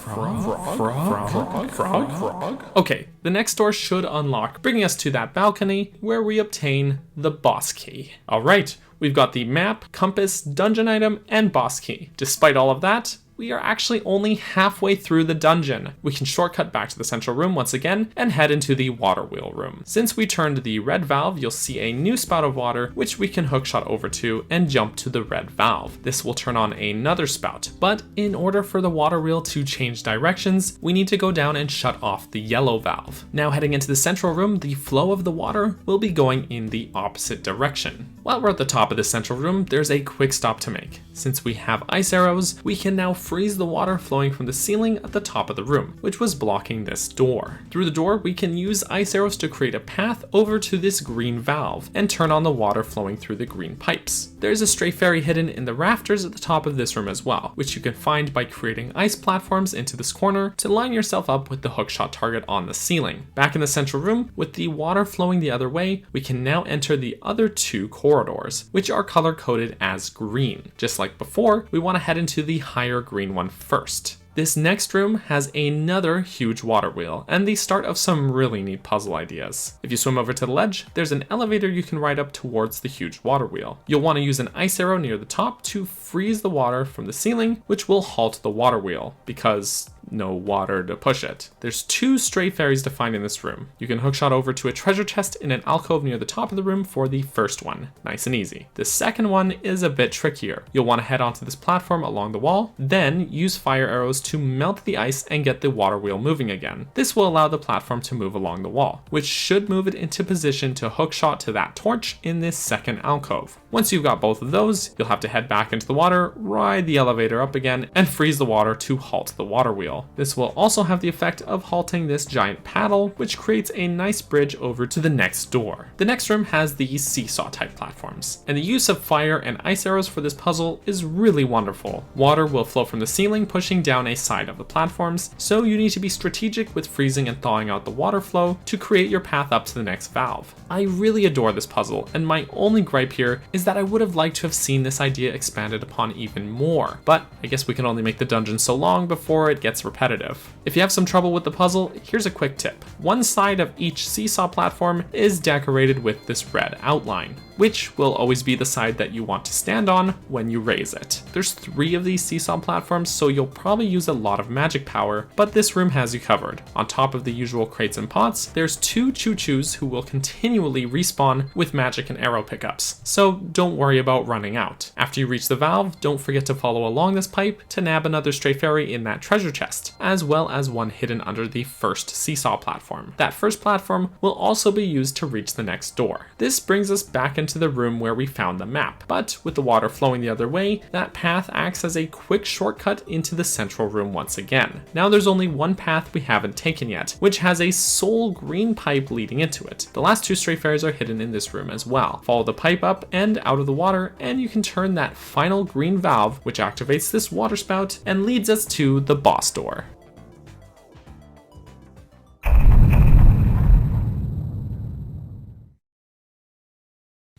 Okay, the next door should unlock, bringing us to that balcony where we obtain the boss key. Alright, we've got the map, compass, dungeon item, and boss key. Despite all of that, we are actually only halfway through the dungeon. We can shortcut back to the central room once again and head into the water wheel room. Since we turned the red valve, you'll see a new spout of water, which we can hookshot over to and jump to the red valve. This will turn on another spout, but in order for the water wheel to change directions, we need to go down and shut off the yellow valve. Now heading into the central room, the flow of the water will be going in the opposite direction. While we're at the top of the central room, there's a quick stop to make. Since we have ice arrows, we can now freeze the water flowing from the ceiling at the top of the room, which was blocking this door. Through the door, we can use ice arrows to create a path over to this green valve and turn on the water flowing through the green pipes. There's a stray fairy hidden in the rafters at the top of this room as well, which you can find by creating ice platforms into this corner to line yourself up with the hookshot target on the ceiling. Back in the central room, with the water flowing the other way, we can now enter the other two corridors, which are color coded as green. Just like before, we want to head into the higher green one first. This next room has another huge water wheel and the start of some really neat puzzle ideas. If you swim over to the ledge, there's an elevator you can ride up towards the huge water wheel. You'll want to use an ice arrow near the top to freeze the water from the ceiling, which will halt the water wheel because no water to push it. There's two stray fairies to find in this room. You can hookshot over to a treasure chest in an alcove near the top of the room for the first one. Nice and easy. The second one is a bit trickier. You'll want to head onto this platform along the wall, then use fire arrows to melt the ice and get the water wheel moving again. This will allow the platform to move along the wall, which should move it into position to hookshot to that torch in this second alcove. Once you've got both of those, you'll have to head back into the water, ride the elevator up again, and freeze the water to halt the water wheel. This will also have the effect of halting this giant paddle, which creates a nice bridge over to the next door. The next room has these seesaw type platforms, and the use of fire and ice arrows for this puzzle is really wonderful. Water will flow from the ceiling, pushing down a side of the platforms, so you need to be strategic with freezing and thawing out the water flow to create your path up to the next valve. I really adore this puzzle, and my only gripe here is that I would have liked to have seen this idea expanded upon even more, but I guess we can only make the dungeon so long before it gets repetitive. If you have some trouble with the puzzle, here's a quick tip. One side of each seesaw platform is decorated with this red outline, which will always be the side that you want to stand on when you raise it. There's 3 of these seesaw platforms, so you'll probably use a lot of magic power, but this room has you covered. On top of the usual crates and pots, there's 2 choo-choos who will continually respawn with magic and arrow pickups, so don't worry about running out. After you reach the valve, don't forget to follow along this pipe to nab another stray fairy in that treasure chest, as well as one hidden under the first seesaw platform. That first platform will also be used to reach the next door. This brings us back into the room where we found the map, but with the water flowing the other way, that path acts as a quick shortcut into the central room once again. Now there's only one path we haven't taken yet, which has a sole green pipe leading into it. The last 2 stray fairies are hidden in this room as well. Follow the pipe up and out of the water, and you can turn that final green valve, which activates this water spout and leads us to the boss door.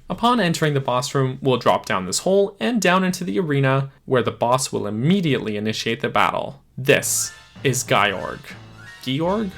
Upon entering the boss room, we'll drop down this hole and down into the arena where the boss will immediately initiate the battle. This is Georg. Georg?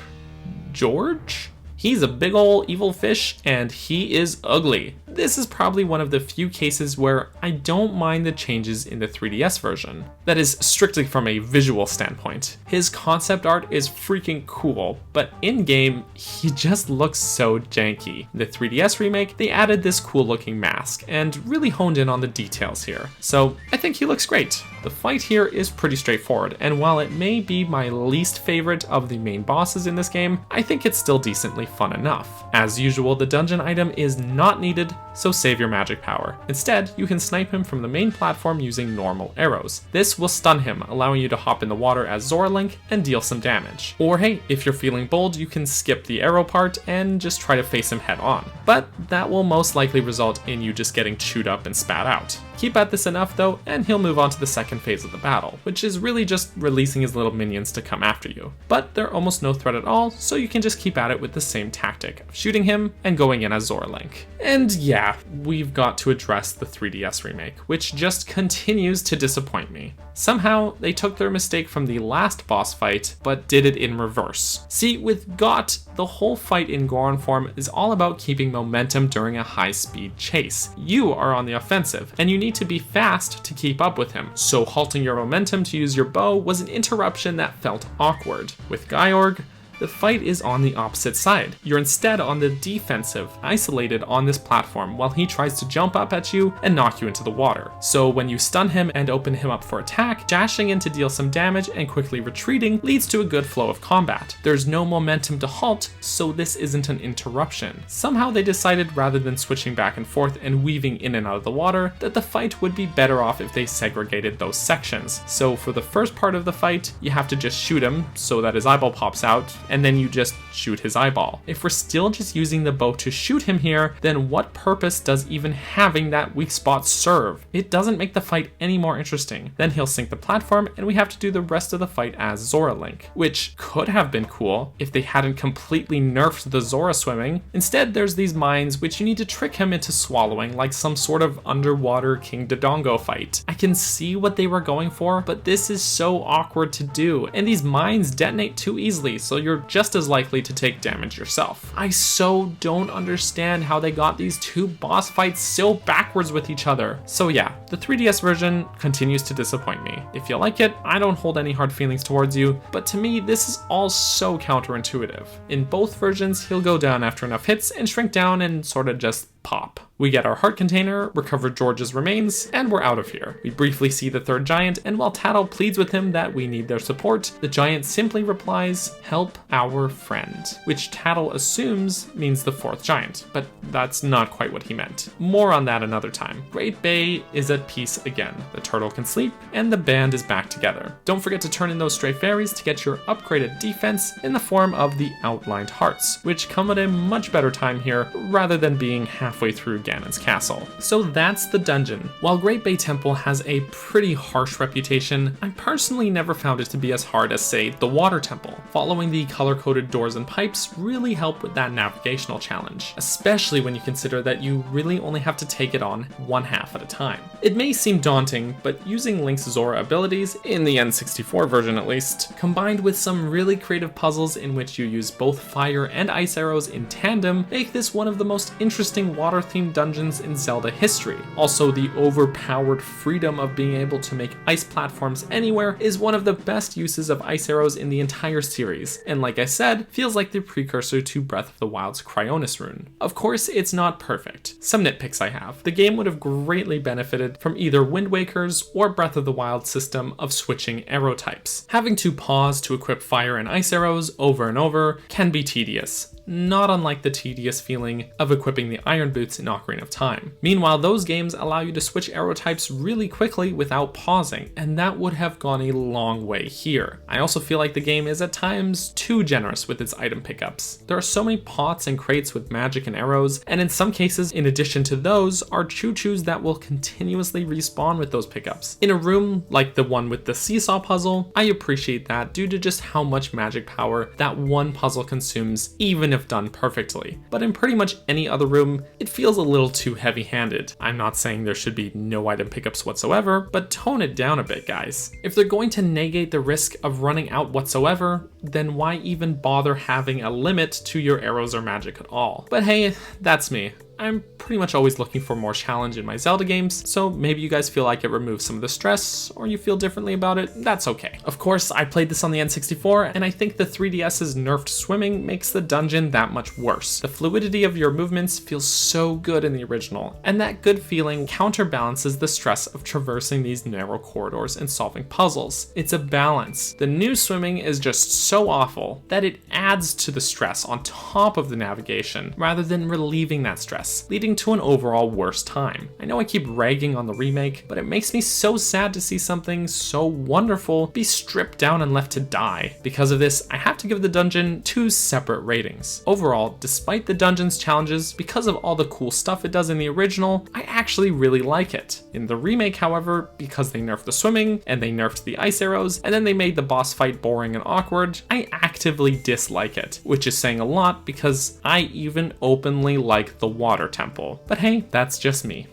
George? He's a big ol' evil fish, and he is ugly. This is probably one of the few cases where I don't mind the changes in the 3DS version. That is strictly from a visual standpoint. His concept art is freaking cool, but in-game, he just looks so janky. In the 3DS remake, they added this cool looking mask and really honed in on the details here. So I think he looks great. The fight here is pretty straightforward, and while it may be my least favorite of the main bosses in this game, I think it's still decently fun enough. As usual, the dungeon item is not needed, so save your magic power. Instead, you can snipe him from the main platform using normal arrows. This will stun him, allowing you to hop in the water as Zora Link and deal some damage. Or hey, if you're feeling bold, you can skip the arrow part and just try to face him head on. But that will most likely result in you just getting chewed up and spat out. Keep at this enough though, and he'll move on to the second phase of the battle, which is really just releasing his little minions to come after you. But they're almost no threat at all, so you can just keep at it with the same tactic of shooting him and going in as Zora Link. And yeah, we've got to address the 3DS remake, which just continues to disappoint me. Somehow, they took their mistake from the last boss fight, but did it in reverse. See, with Got, the whole fight in Goron form is all about keeping momentum during a high-speed chase. You are on the offensive, and you need to be fast to keep up with him, so halting your momentum to use your bow was an interruption that felt awkward. With Georg, the fight is on the opposite side. You're instead on the defensive, isolated on this platform while he tries to jump up at you and knock you into the water. So when you stun him and open him up for attack, dashing in to deal some damage and quickly retreating leads to a good flow of combat. There's no momentum to halt, so this isn't an interruption. Somehow they decided, rather than switching back and forth and weaving in and out of the water, that the fight would be better off if they segregated those sections. So for the first part of the fight, you have to just shoot him so that his eyeball pops out, and then you just shoot his eyeball. If we're still just using the bow to shoot him here, then what purpose does even having that weak spot serve? It doesn't make the fight any more interesting. Then he'll sink the platform and we have to do the rest of the fight as Zora Link, which could have been cool if they hadn't completely nerfed the Zora swimming. Instead, there's these mines which you need to trick him into swallowing like some sort of underwater King Dodongo fight. I can see what they were going for, but this is so awkward to do, and these mines detonate too easily, so you're just as likely to take damage yourself. I so don't understand how they got these two boss fights so backwards with each other. So yeah, the 3DS version continues to disappoint me. If you like it, I don't hold any hard feelings towards you, but to me this is all so counterintuitive. In both versions, he'll go down after enough hits and shrink down and sorta just pop. We get our heart container, recover George's remains, and we're out of here. We briefly see the third giant, and while Tattle pleads with him that we need their support, the giant simply replies, "Help our friend," which Tattle assumes means the fourth giant, but that's not quite what he meant. More on that another time. Great Bay is at peace again. The turtle can sleep, and the band is back together. Don't forget to turn in those stray fairies to get your upgraded defense in the form of the outlined hearts, which come at a much better time here rather than being halfway through Ganon's castle. So that's the dungeon. While Great Bay Temple has a pretty harsh reputation, I personally never found it to be as hard as, say, the Water Temple. Following the color-coded doors and pipes really help with that navigational challenge, especially when you consider that you really only have to take it on one half at a time. It may seem daunting, but using Link's Zora abilities, in the N64 version at least, combined with some really creative puzzles in which you use both fire and ice arrows in tandem, make this one of the most interesting water-themed dungeons in Zelda history. Also, the overpowered freedom of being able to make ice platforms anywhere is one of the best uses of ice arrows in the entire series, and like I said, feels like the precursor to Breath of the Wild's Cryonis rune. Of course, it's not perfect. Some nitpicks I have. The game would have greatly benefited from either Wind Waker's or Breath of the Wild system of switching arrow types. Having to pause to equip fire and ice arrows over and over can be tedious, not unlike the tedious feeling of equipping the Iron Boots in Ocarina of Time. Meanwhile, those games allow you to switch arrow types really quickly without pausing, and that would have gone a long way here. I also feel like the game is at times too generous with its item pickups. There are so many pots and crates with magic and arrows, and in some cases, in addition to those, are choo-choos that will continuously respawn with those pickups. In a room like the one with the seesaw puzzle, I appreciate that due to just how much magic power that one puzzle consumes, even if done perfectly. But in pretty much any other room, it feels a little too heavy-handed. I'm not saying there should be no item pickups whatsoever, but tone it down a bit, guys. If they're going to negate the risk of running out whatsoever, then why even bother having a limit to your arrows or magic at all? But hey, that's me. I'm pretty much always looking for more challenge in my Zelda games, so maybe you guys feel like it removes some of the stress, or you feel differently about it, that's okay. Of course, I played this on the N64, and I think the 3DS's nerfed swimming makes the dungeon that much worse. The fluidity of your movements feels so good in the original, and that good feeling counterbalances the stress of traversing these narrow corridors and solving puzzles. It's a balance. The new swimming is just so awful that it adds to the stress on top of the navigation, rather than relieving that stress, leading to an overall worse time. I know I keep ragging on the remake, but it makes me so sad to see something so wonderful be stripped down and left to die. Because of this, I have to give the dungeon 2 separate ratings. Overall, despite the dungeon's challenges, because of all the cool stuff it does in the original, I actually really like it. In the remake, however, because they nerfed the swimming, and they nerfed the ice arrows, and then they made the boss fight boring and awkward, I actively dislike it, which is saying a lot because I even openly like the Water Temple. But hey, that's just me.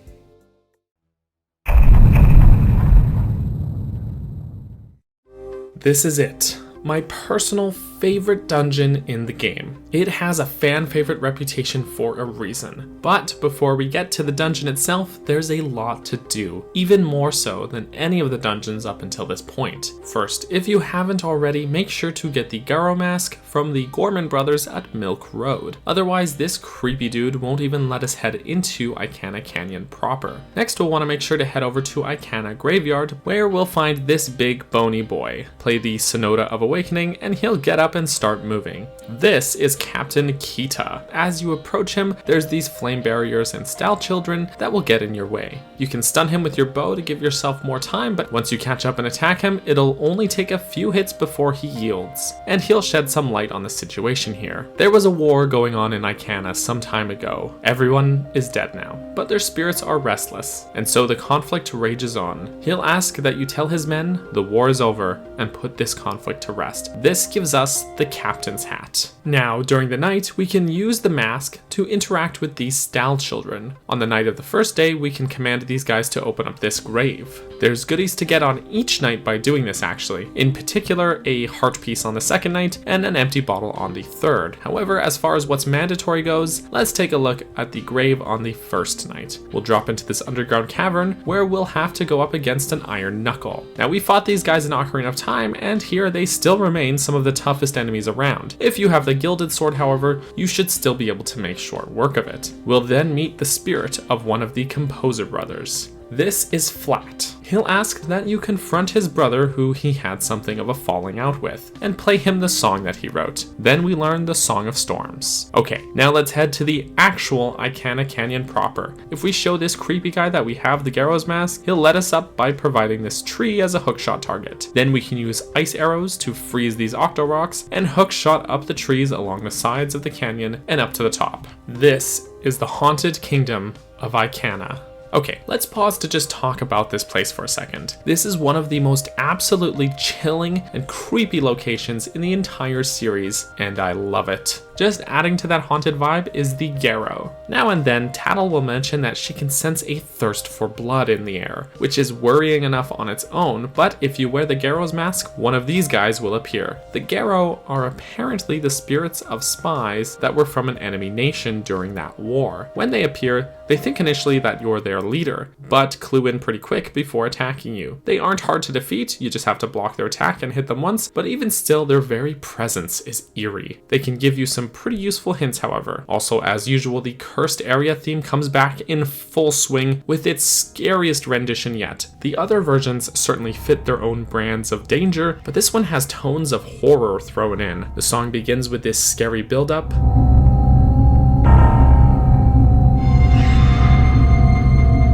This is it. My personal favorite dungeon in the game. It has a fan favorite reputation for a reason. But before we get to the dungeon itself, there's a lot to do, even more so than any of the dungeons up until this point. First, if you haven't already, make sure to get the Garo mask from the Gorman brothers at Milk Road. Otherwise, this creepy dude won't even let us head into Ikana Canyon proper. Next, we'll want to make sure to head over to Ikana Graveyard, where we'll find this big bony boy. Play the Sonata of Awakening, and he'll get up and start moving. This is Captain Kita. As you approach him, there's these flame barriers and style children that will get in your way. You can stun him with your bow to give yourself more time, but once you catch up and attack him, it'll only take a few hits before he yields, and he'll shed some light on the situation here. There was a war going on in Ikana some time ago. Everyone is dead now, but their spirits are restless, and so the conflict rages on. He'll ask that you tell his men the war is over and put this conflict to rest. This gives us the captain's hat. Now, during the night, we can use the mask to interact with these Stal children. On the night of the first day, we can command these guys to open up this grave. There's goodies to get on each night by doing this actually. In particular, a heart piece on the second night and an empty bottle on the third. However, as far as what's mandatory goes, let's take a look at the grave on the first night. We'll drop into this underground cavern where we'll have to go up against an iron knuckle. Now, we fought these guys in Ocarina of Time, and here they still remain some of the toughest enemies around. If you have the gilded sword, however, you should still be able to make short work of it. We'll then meet the spirit of one of the composer brothers. This is Flat. He'll ask that you confront his brother who he had something of a falling out with, and play him the song that he wrote. Then we learn the Song of Storms. Okay, now let's head to the actual Ikana Canyon proper. If we show this creepy guy that we have the Garo's mask, he'll let us up by providing this tree as a hookshot target. Then we can use ice arrows to freeze these octo rocks and hookshot up the trees along the sides of the canyon and up to the top. This is the Haunted Kingdom of Ikana. Okay, let's pause to just talk about this place for a second. This is one of the most absolutely chilling and creepy locations in the entire series, and I love it. Just adding to that haunted vibe is the Garo. Now and then, Tattle will mention that she can sense a thirst for blood in the air, which is worrying enough on its own, but if you wear the Garo's mask, one of these guys will appear. The Garo are apparently the spirits of spies that were from an enemy nation during that war. When they appear, they think initially that you're their leader, but clue in pretty quick before attacking you. They aren't hard to defeat, you just have to block their attack and hit them once, but even still, their very presence is eerie. They can give you some pretty useful hints, however. Also, as usual, the cursed area theme comes back in full swing with its scariest rendition yet. The other versions certainly fit their own brands of danger, but this one has tones of horror thrown in. The song begins with this scary build-up.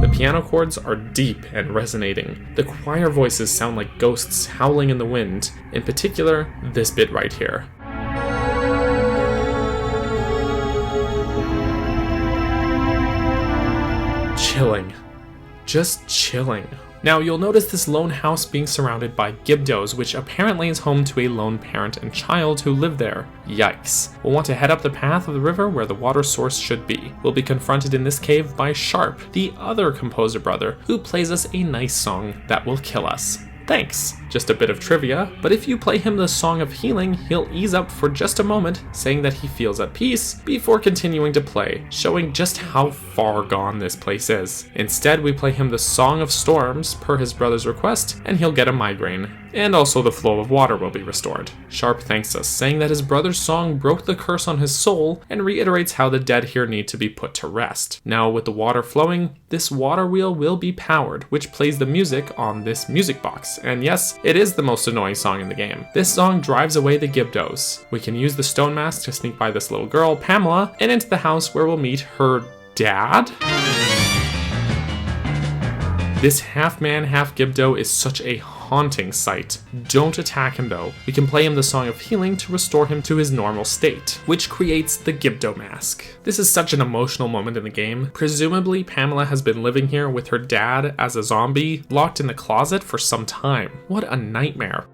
The piano chords are deep and resonating. The choir voices sound like ghosts howling in the wind, in particular, this bit right here. Chilling. Just chilling. Now, you'll notice this lone house being surrounded by Gibdos, which apparently is home to a lone parent and child who live there. Yikes. We'll want to head up the path of the river where the water source should be. We'll be confronted in this cave by Sharp, the other composer brother, who plays us a nice song that will kill us. Thanks! Just a bit of trivia, but if you play him the Song of Healing, he'll ease up for just a moment, saying that he feels at peace, before continuing to play, showing just how far gone this place is. Instead, we play him the Song of Storms, per his brother's request, and he'll get a migraine. And also the flow of water will be restored. Sharp thanks us, saying that his brother's song broke the curse on his soul, and reiterates how the dead here need to be put to rest. Now, with the water flowing, this water wheel will be powered, which plays the music on this music box. And yes, it is the most annoying song in the game. This song drives away the Gibdos. We can use the stone mask to sneak by this little girl, Pamela, and into the house where we'll meet her dad? This half-man, half-Gibdo is such a haunting sight. Don't attack him though. We can play him the Song of Healing to restore him to his normal state, which creates the Gibdo mask. This is such an emotional moment in the game. Presumably, Pamela has been living here with her dad as a zombie, locked in the closet for some time. What a nightmare.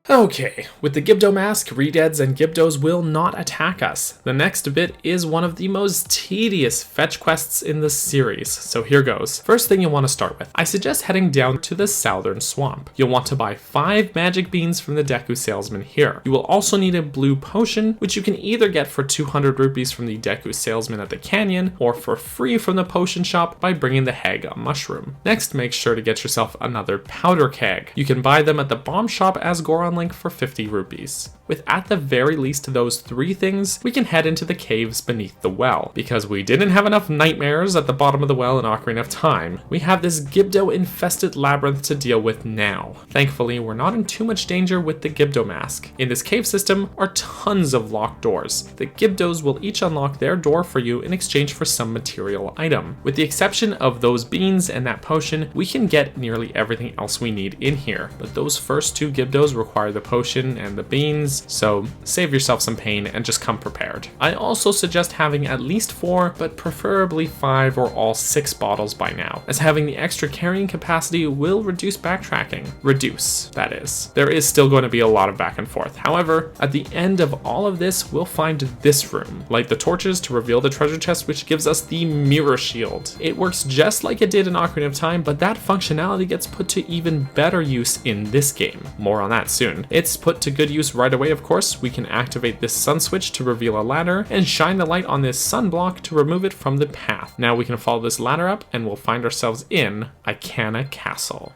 Okay, with the Gibdo mask, Redeads and Gibdos will not attack us. The next bit is one of the most tedious fetch quests in the series, so here goes. First thing you want to start with, I suggest heading down to the Southern Swamp. You'll want to buy 5 magic beans from the Deku salesman here. You will also need a blue potion, which you can either get for 200 rupees from the Deku salesman at the canyon, or for free from the potion shop by bringing the hag a mushroom. Next, make sure to get yourself another powder keg. You can buy them at the bomb shop as Goron Link for 50 rupees. With at the very least those 3 things, we can head into the caves beneath the well. Because we didn't have enough nightmares at the bottom of the well in Ocarina of Time, we have this Gibdo-infested labyrinth to deal with now. Thankfully, we're not in too much danger with the Gibdo mask. In this cave system are tons of locked doors. The Gibdos will each unlock their door for you in exchange for some material item. With the exception of those beans and that potion, we can get nearly everything else we need in here. But those first 2 Gibdos require the potion and the beans, so save yourself some pain and just come prepared. I also suggest having at least 4, but preferably 5 or all 6 bottles by now, as having the extra carrying capacity will reduce backtracking. Reduce, that is. There is still going to be a lot of back and forth. However, at the end of all of this, we'll find this room. Light the torches to reveal the treasure chest, which gives us the mirror shield. It works just like it did in Ocarina of Time, but that functionality gets put to even better use in this game. More on that soon. It's put to good use right away, of course. We can activate this sun switch to reveal a ladder and shine the light on this sun block to remove it from the path. Now we can follow this ladder up and we'll find ourselves in Ikana Castle.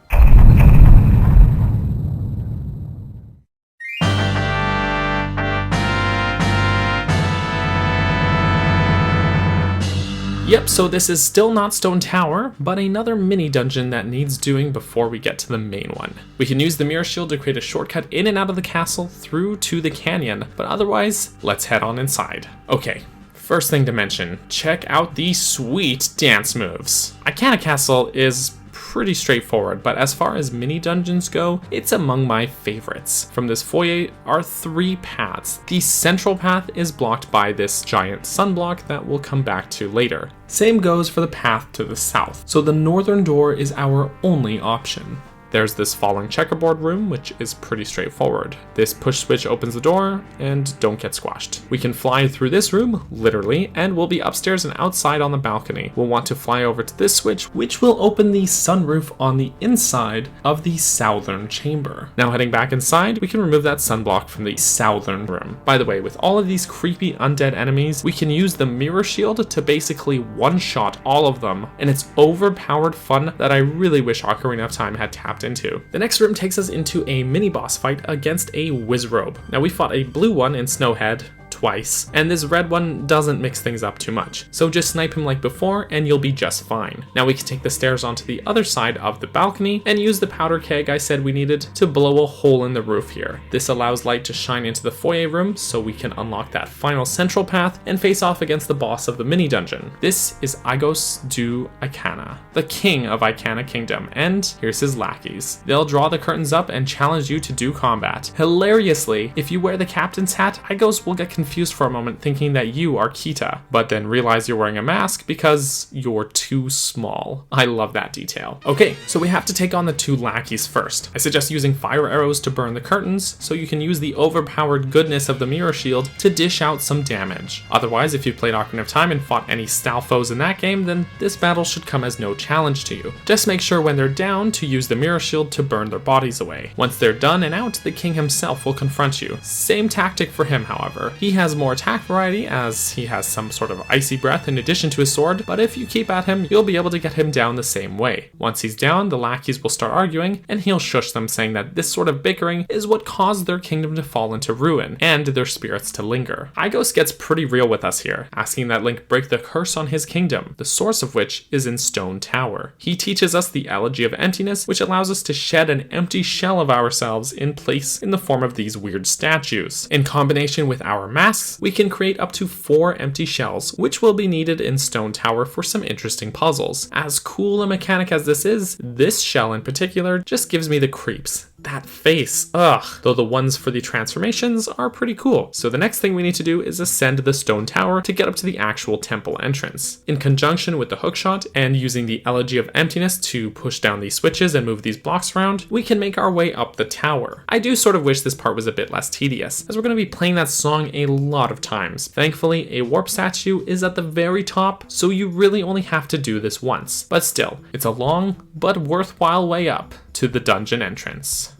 Yep, so this is still not Stone Tower, but another mini dungeon that needs doing before we get to the main one. We can use the mirror shield to create a shortcut in and out of the castle through to the canyon, but otherwise, let's head on inside. Okay. First thing to mention, check out these sweet dance moves. Ikana Castle is pretty straightforward, but as far as mini dungeons go, it's among my favorites. From this foyer are 3 paths. The central path is blocked by this giant sunblock that we'll come back to later. Same goes for the path to the south, so the northern door is our only option. There's this falling checkerboard room, which is pretty straightforward. This push switch opens the door, and don't get squashed. We can fly through this room, literally, and we'll be upstairs and outside on the balcony. We'll want to fly over to this switch, which will open the sunroof on the inside of the southern chamber. Now heading back inside, we can remove that sunblock from the southern room. By the way, with all of these creepy undead enemies, we can use the mirror shield to basically one-shot all of them, and it's overpowered fun that I really wish Ocarina of Time had tapped into. The next room takes us into a mini boss fight against a Wizrobe. Now we fought a blue one in Snowhead twice, and this red one doesn't mix things up too much, so just snipe him like before and you'll be just fine. Now we can take the stairs onto the other side of the balcony and use the powder keg I said we needed to blow a hole in the roof here. This allows light to shine into the foyer room so we can unlock that final central path and face off against the boss of the mini dungeon. This is Igos du Ikana, the king of Ikana Kingdom, and here's his lackeys. They'll draw the curtains up and challenge you to do combat. Hilariously, if you wear the captain's hat, Igos will get confused for a moment thinking that you are Kita, but then realize you're wearing a mask because you're too small. I love that detail. Okay, so we have to take on the 2 lackeys first. I suggest using fire arrows to burn the curtains, so you can use the overpowered goodness of the mirror shield to dish out some damage. Otherwise, if you've played Ocarina of Time and fought any style foes in that game, then this battle should come as no challenge to you. Just make sure when they're down to use the mirror shield to burn their bodies away. Once they're done and out, the king himself will confront you. Same tactic for him, however. He has more attack variety as he has some sort of icy breath in addition to his sword, but if you keep at him, you'll be able to get him down the same way. Once he's down, the lackeys will start arguing, and he'll shush them, saying that this sort of bickering is what caused their kingdom to fall into ruin, and their spirits to linger. Igos gets pretty real with us here, asking that Link break the curse on his kingdom, the source of which is in Stone Tower. He teaches us the elegy of emptiness, which allows us to shed an empty shell of ourselves in place in the form of these weird statues. In combination with our masks, we can create up to 4 empty shells, which will be needed in Stone Tower for some interesting puzzles. As cool a mechanic as this is, this shell in particular just gives me the creeps. That face, ugh. Though the ones for the transformations are pretty cool. So the next thing we need to do is ascend the stone tower to get up to the actual temple entrance. In conjunction with the hookshot and using the Elegy of Emptiness to push down these switches and move these blocks around, we can make our way up the tower. I do sort of wish this part was a bit less tedious, as we're going to be playing that song a lot of times. Thankfully, a warp statue is at the very top, so you really only have to do this once. But still, it's a long but worthwhile way up to the dungeon entrance.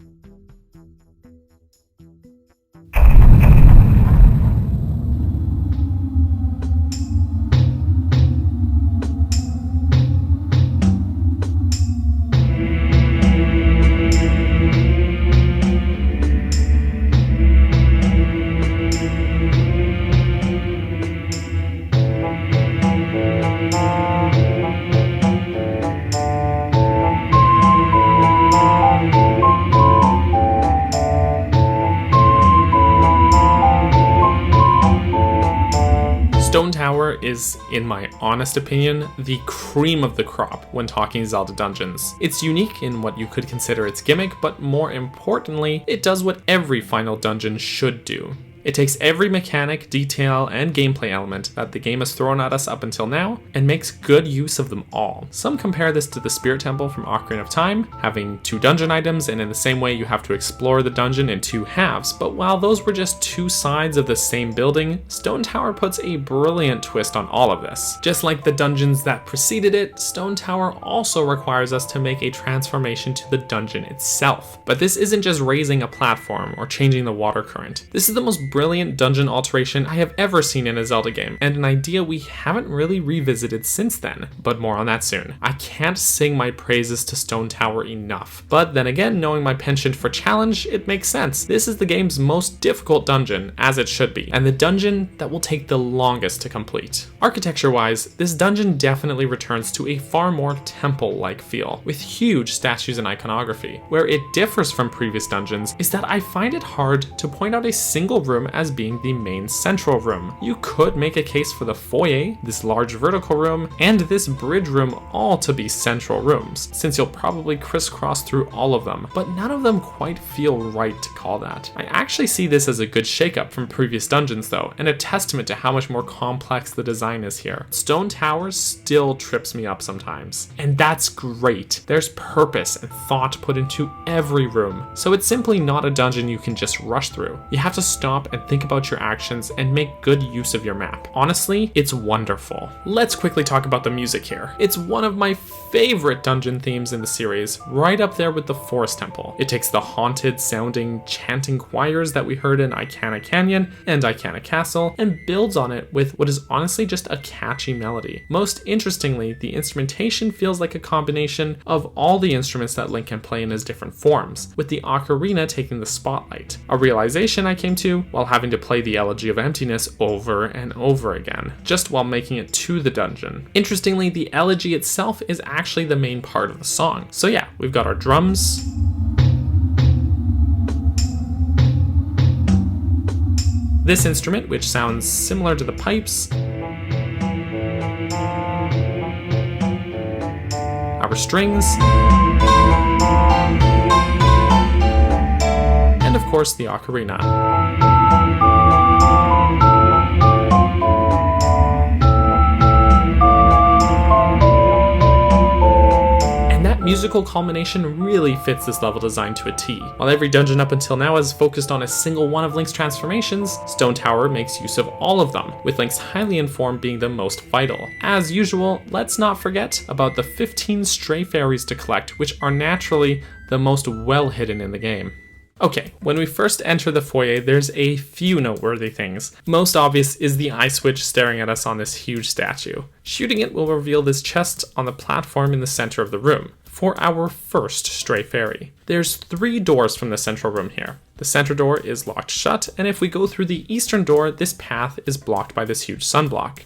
Stone Tower is, in my honest opinion, the cream of the crop when talking Zelda dungeons. It's unique in what you could consider its gimmick, but more importantly, it does what every final dungeon should do. It takes every mechanic, detail, and gameplay element that the game has thrown at us up until now, and makes good use of them all. Some compare this to the Spirit Temple from Ocarina of Time, having 2 dungeon items, and in the same way you have to explore the dungeon in 2 halves, but while those were just 2 sides of the same building, Stone Tower puts a brilliant twist on all of this. Just like the dungeons that preceded it, Stone Tower also requires us to make a transformation to the dungeon itself. But this isn't just raising a platform or changing the water current. This is the most brilliant dungeon alteration I have ever seen in a Zelda game, and an idea we haven't really revisited since then, but more on that soon. I can't sing my praises to Stone Tower enough, but then again, knowing my penchant for challenge, it makes sense. This is the game's most difficult dungeon, as it should be, and the dungeon that will take the longest to complete. Architecture-wise, this dungeon definitely returns to a far more temple-like feel, with huge statues and iconography. Where it differs from previous dungeons is that I find it hard to point out a single room as being the main central room. You could make a case for the foyer, this large vertical room, and this bridge room all to be central rooms, since you'll probably crisscross through all of them, but none of them quite feel right to call that. I actually see this as a good shakeup from previous dungeons though, and a testament to how much more complex the design is here. Stone Tower still trips me up sometimes, and that's great. There's purpose and thought put into every room, so it's simply not a dungeon you can just rush through. You have to stop and think about your actions and make good use of your map. Honestly, it's wonderful. Let's quickly talk about the music here. It's one of my favorite dungeon themes in the series, right up there with the Forest Temple. It takes the haunted sounding chanting choirs that we heard in Ikana Canyon and Ikana Castle and builds on it with what is honestly just a catchy melody. Most interestingly, the instrumentation feels like a combination of all the instruments that Link can play in his different forms, with the ocarina taking the spotlight. A realization I came to while having to play the Elegy of Emptiness over and over again, just while making it to the dungeon. Interestingly, the elegy itself is actually the main part of the song. So yeah, we've got our drums, this instrument, which sounds similar to the pipes, our strings, and of course the ocarina. Musical culmination really fits this level design to a T. While every dungeon up until now has focused on a single one of Link's transformations, Stone Tower makes use of all of them, with Link's highly informed being the most vital. As usual, let's not forget about the 15 stray fairies to collect, which are naturally the most well hidden in the game. Okay, when we first enter the foyer, there's a few noteworthy things. Most obvious is the eye switch staring at us on this huge statue. Shooting it will reveal this chest on the platform in the center of the room, for our first stray fairy. There's 3 doors from the central room here. The center door is locked shut, and if we go through the eastern door, this path is blocked by this huge sunblock.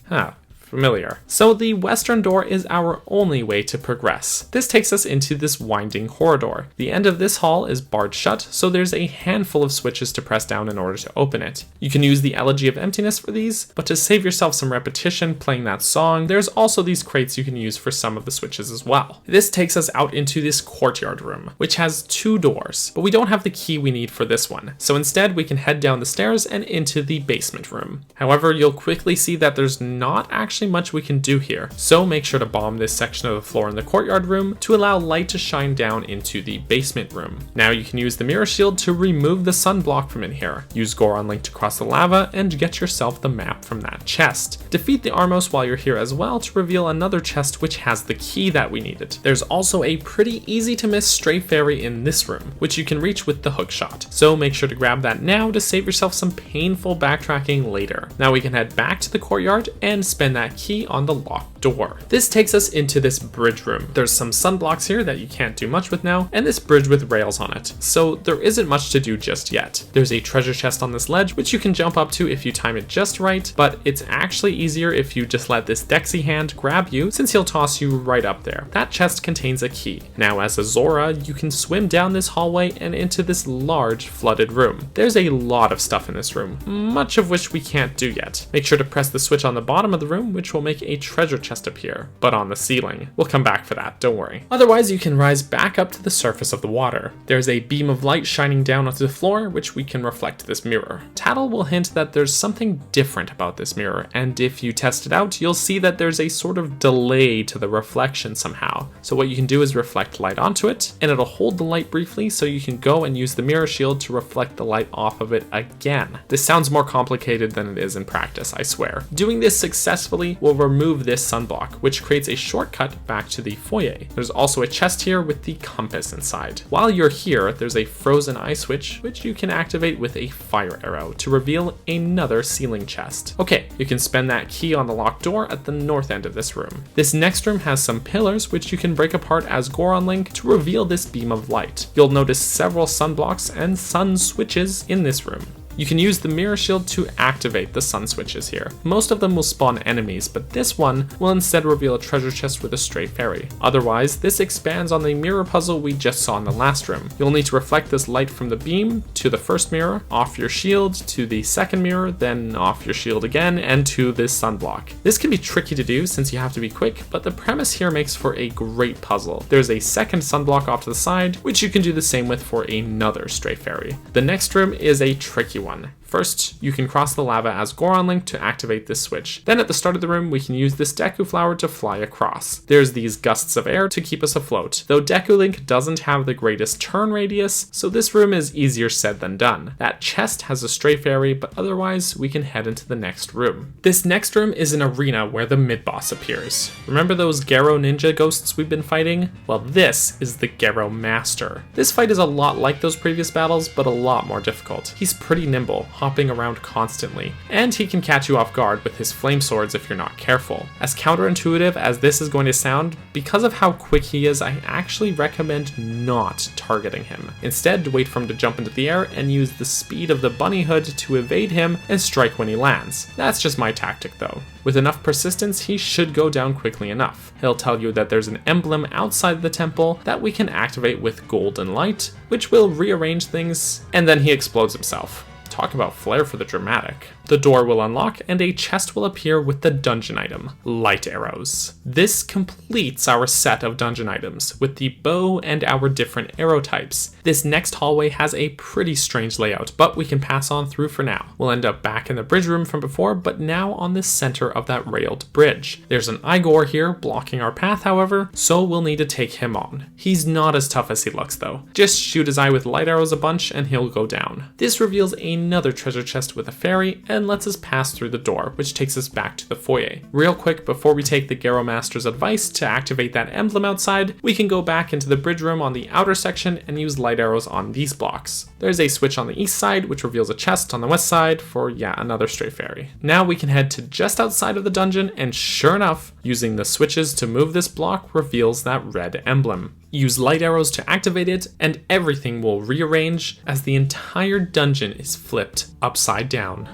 familiar. So the western door is our only way to progress. This takes us into this winding corridor. The end of this hall is barred shut, so there's a handful of switches to press down in order to open it. You can use the Elegy of Emptiness for these, but to save yourself some repetition playing that song, there's also these crates you can use for some of the switches as well. This takes us out into this courtyard room, which has 2 doors, but we don't have the key we need for this one. So instead we can head down the stairs and into the basement room. However, you'll quickly see that there's not actually much we can do here, so make sure to bomb this section of the floor in the courtyard room to allow light to shine down into the basement room. Now you can use the mirror shield to remove the sunblock from in here. Use Goron Link to cross the lava and get yourself the map from that chest. Defeat the Armos while you're here as well to reveal another chest which has the key that we needed. There's also a pretty easy to miss stray fairy in this room, which you can reach with the hook shot. So make sure to grab that now to save yourself some painful backtracking later. Now we can head back to the courtyard and spend that key on the locked door. This takes us into this bridge room. There's some sunblocks here that you can't do much with now, and this bridge with rails on it. So there isn't much to do just yet. There's a treasure chest on this ledge, which you can jump up to if you time it just right, but it's actually easier if you just let this Dexy hand grab you, since he'll toss you right up there. That chest contains a key. Now as a Zora, you can swim down this hallway and into this large flooded room. There's a lot of stuff in this room, much of which we can't do yet. Make sure to press the switch on the bottom of the room, which will make a treasure chest appear, but on the ceiling. We'll come back for that, don't worry. Otherwise, you can rise back up to the surface of the water. There's a beam of light shining down onto the floor, which we can reflect this mirror. Tattle will hint that there's something different about this mirror, and if you test it out, you'll see that there's a sort of delay to the reflection somehow. So what you can do is reflect light onto it, and it'll hold the light briefly so you can go and use the mirror shield to reflect the light off of it again. This sounds more complicated than it is in practice, I swear. Doing this successfully will remove this sunblock, which creates a shortcut back to the foyer. There's also a chest here with the compass inside. While you're here, there's a frozen eye switch, which you can activate with a fire arrow to reveal another ceiling chest. Okay, you can spend that key on the locked door at the north end of this room. This next room has some pillars, which you can break apart as Goron Link to reveal this beam of light. You'll notice several sunblocks and sun switches in this room. You can use the mirror shield to activate the sun switches here. Most of them will spawn enemies, but this one will instead reveal a treasure chest with a stray fairy. Otherwise, this expands on the mirror puzzle we just saw in the last room. You'll need to reflect this light from the beam to the first mirror, off your shield to the second mirror, then off your shield again, and to this sunblock. This can be tricky to do since you have to be quick, but the premise here makes for a great puzzle. There's a second sunblock off to the side, which you can do the same with for another stray fairy. The next room is a tricky one. First, you can cross the lava as Goron Link to activate this switch. Then at the start of the room, we can use this Deku flower to fly across. There's these gusts of air to keep us afloat, though Deku Link doesn't have the greatest turn radius, so this room is easier said than done. That chest has a stray fairy, but otherwise we can head into the next room. This next room is an arena where the mid-boss appears. Remember those Garo ninja ghosts we've been fighting? Well, this is the Garo Master. This fight is a lot like those previous battles, but a lot more difficult. He's pretty nimble, hopping around constantly, and he can catch you off guard with his flame swords if you're not careful. As counterintuitive as this is going to sound, because of how quick he is, I actually recommend not targeting him. Instead, wait for him to jump into the air and use the speed of the bunny hood to evade him and strike when he lands. That's just my tactic though. With enough persistence, he should go down quickly enough. He'll tell you that there's an emblem outside the temple that we can activate with golden light, which will rearrange things, and then he explodes himself. Talk about flair for the dramatic. The door will unlock and a chest will appear with the dungeon item, light arrows. This completes our set of dungeon items with the bow and our different arrow types. This next hallway has a pretty strange layout, but we can pass on through for now. We'll end up back in the bridge room from before, but now on the center of that railed bridge. There's an Igor here blocking our path, however, so we'll need to take him on. He's not as tough as he looks though. Just shoot his eye with light arrows a bunch and he'll go down. This reveals another treasure chest with a fairy and lets us pass through the door, which takes us back to the foyer. Real quick, before we take the Garo Master's advice to activate that emblem outside, we can go back into the bridge room on the outer section and use light arrows on these blocks. There's a switch on the east side, which reveals a chest on the west side for, another stray fairy. Now we can head to just outside of the dungeon, and sure enough, using the switches to move this block reveals that red emblem. Use light arrows to activate it, and everything will rearrange as the entire dungeon is flipped upside down.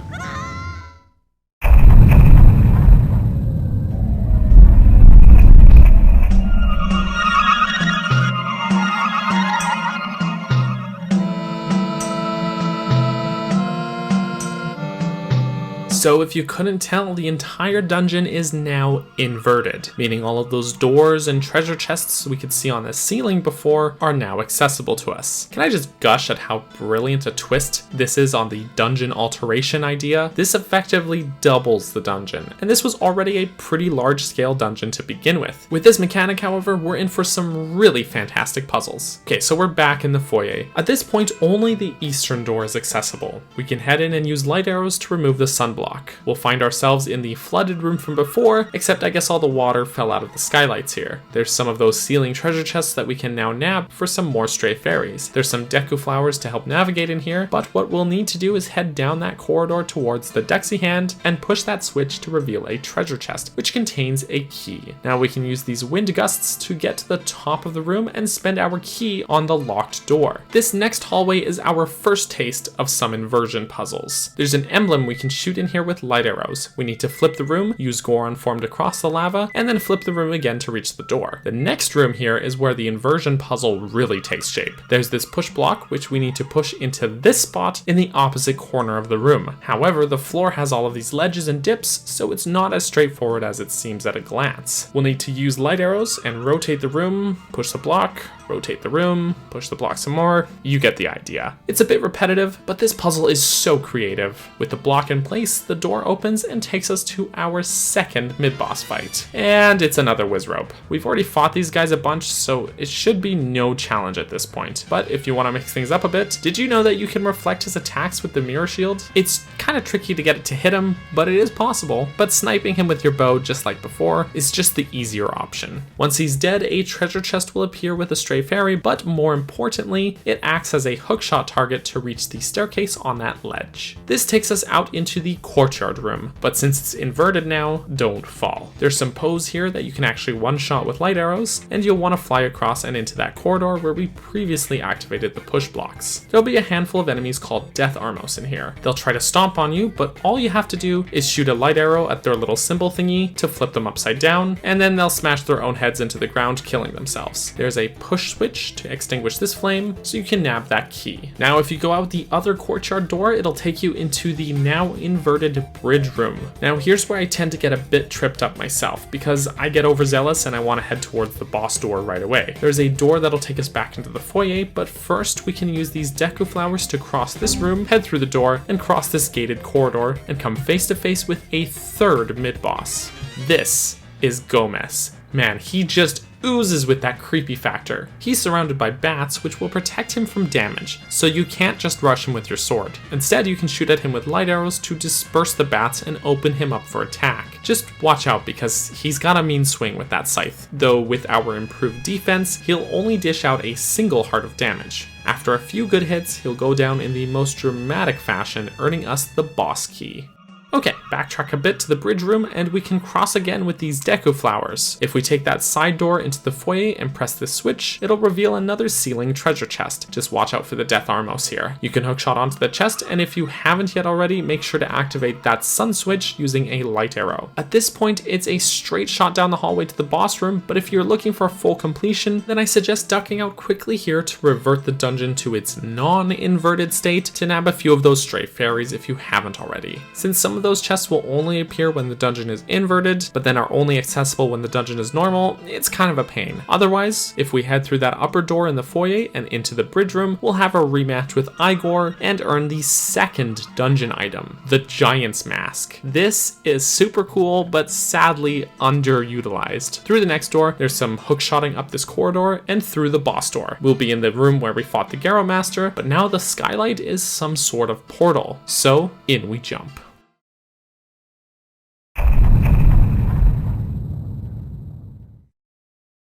So if you couldn't tell, the entire dungeon is now inverted, meaning all of those doors and treasure chests we could see on the ceiling before are now accessible to us. Can I just gush at how brilliant a twist this is on the dungeon alteration idea? This effectively doubles the dungeon, and this was already a pretty large scale dungeon to begin with. With this mechanic, however, we're in for some really fantastic puzzles. Okay, so we're back in the foyer. At this point, only the eastern door is accessible. We can head in and use light arrows to remove the sunblock. We'll find ourselves in the flooded room from before, except I guess all the water fell out of the skylights here. There's some of those ceiling treasure chests that we can now nab for some more stray fairies. There's some deku flowers to help navigate in here, but what we'll need to do is head down that corridor towards the Dexy hand and push that switch to reveal a treasure chest, which contains a key. Now we can use these wind gusts to get to the top of the room and spend our key on the locked door. This next hallway is our first taste of some inversion puzzles. There's an emblem we can shoot in here with light arrows. We need to flip the room, use Goron form to cross the lava, and then flip the room again to reach the door. The next room here is where the inversion puzzle really takes shape. There's this push block which we need to push into this spot in the opposite corner of the room. However, the floor has all of these ledges and dips, so it's not as straightforward as it seems at a glance. We'll need to use light arrows and rotate the room, push the block, rotate the room, push the block some more. You get the idea. It's a bit repetitive, but this puzzle is so creative. With the block in place, the door opens and takes us to our second mid-boss fight. And it's another Wizrope. We've already fought these guys a bunch, so it should be no challenge at this point. But if you want to mix things up a bit, did you know that you can reflect his attacks with the mirror shield? It's kind of tricky to get it to hit him, but it is possible. But sniping him with your bow, just like before, is just the easier option. Once he's dead, a treasure chest will appear with a stray fairy, but more importantly, it acts as a hookshot target to reach the staircase on that ledge. This takes us out into the courtyard room, but since it's inverted now, don't fall. There's some pose here that you can actually one-shot with light arrows, and you'll want to fly across and into that corridor where we previously activated the push blocks. There'll be a handful of enemies called Death Armos in here. They'll try to stomp on you, but all you have to do is shoot a light arrow at their little symbol thingy to flip them upside down, and then they'll smash their own heads into the ground, killing themselves. There's a push switch to extinguish this flame, so you can nab that key. Now if you go out the other courtyard door, it'll take you into the now inverted bridge room. Now here's where I tend to get a bit tripped up myself, because I get overzealous and I want to head towards the boss door right away. There's a door that'll take us back into the foyer, but first we can use these deku flowers to cross this room, head through the door, and cross this gated corridor, and come face to face with a third mid-boss. This is Gomez. Man, he just oozes with that creepy factor. He's surrounded by bats, which will protect him from damage, so you can't just rush him with your sword. Instead, you can shoot at him with light arrows to disperse the bats and open him up for attack. Just watch out, because he's got a mean swing with that scythe, though with our improved defense, he'll only dish out a single heart of damage. After a few good hits, he'll go down in the most dramatic fashion, earning us the boss key. Okay, backtrack a bit to the bridge room and we can cross again with these deku flowers. If we take that side door into the foyer and press this switch, it'll reveal another ceiling treasure chest. Just watch out for the Death Armos here. You can hookshot onto the chest, and if you haven't yet already, make sure to activate that sun switch using a light arrow. At this point, it's a straight shot down the hallway to the boss room, but if you're looking for a full completion, then I suggest ducking out quickly here to revert the dungeon to its non-inverted state to nab a few of those stray fairies if you haven't already. Since some of those chests will only appear when the dungeon is inverted, but then are only accessible when the dungeon is normal, it's kind of a pain. Otherwise, if we head through that upper door in the foyer and into the bridge room, we'll have a rematch with Igor and earn the second dungeon item, the Giant's Mask. This is super cool, but sadly underutilized. Through the next door, there's some hookshotting up this corridor and through the boss door. We'll be in the room where we fought the Garo Master, but now the skylight is some sort of portal, so in we jump.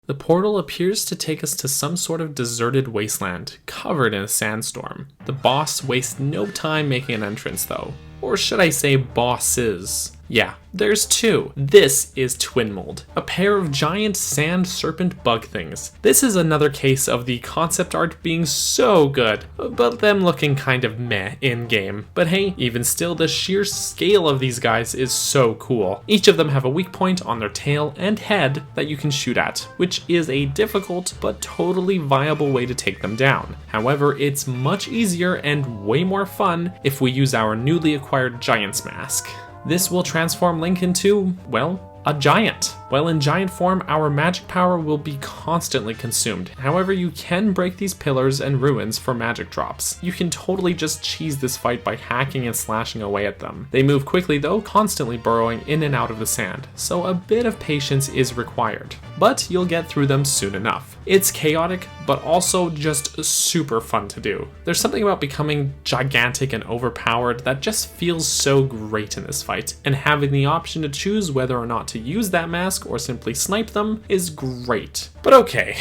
The portal appears to take us to some sort of deserted wasteland, covered in a sandstorm. The boss wastes no time making an entrance though. Or should I say bosses? Yeah, there's two. This is Twin Mold, a pair of giant sand serpent bug things. This is another case of the concept art being so good, but them looking kind of meh in-game. But hey, even still, the sheer scale of these guys is so cool. Each of them have a weak point on their tail and head that you can shoot at, which is a difficult but totally viable way to take them down. However, it's much easier and way more fun if we use our newly acquired Giant's Mask. this will transform Link into, well, a giant. Well, in giant form, our magic power will be constantly consumed. However, you can break these pillars and ruins for magic drops. You can totally just cheese this fight by hacking and slashing away at them. They move quickly though, constantly burrowing in and out of the sand, so a bit of patience is required. But you'll get through them soon enough. It's chaotic, but also just super fun to do. There's something about becoming gigantic and overpowered that just feels so great in this fight, and having the option to choose whether or not to use that mask or simply snipe them is great. But okay,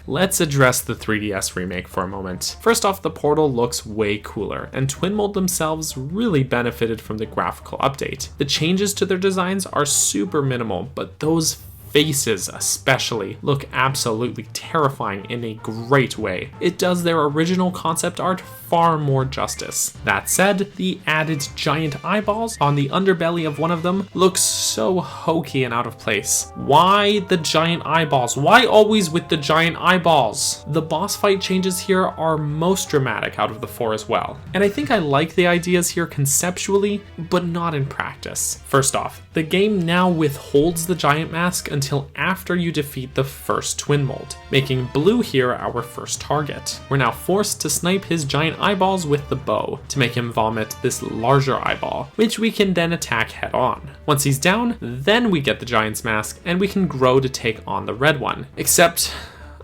let's address the 3DS remake for a moment. First off, the Portal looks way cooler, and Twin Mold themselves really benefited from the graphical update. The changes to their designs are super minimal, but those faces especially look absolutely terrifying in a great way. It does their original concept art far more justice. That said, the added giant eyeballs on the underbelly of one of them looks so hokey and out of place. Why the giant eyeballs? Why always with the giant eyeballs? The boss fight changes here are most dramatic out of the four as well, and I think I like the ideas here conceptually, but not in practice. First off, the game now withholds the giant mask until after you defeat the first Twin Mold, making Blue here our first target. We're now forced to snipe his giant eyeballs with the bow to make him vomit this larger eyeball, which we can then attack head on. Once he's down, then we get the giant's mask and we can grow to take on the red one. Except,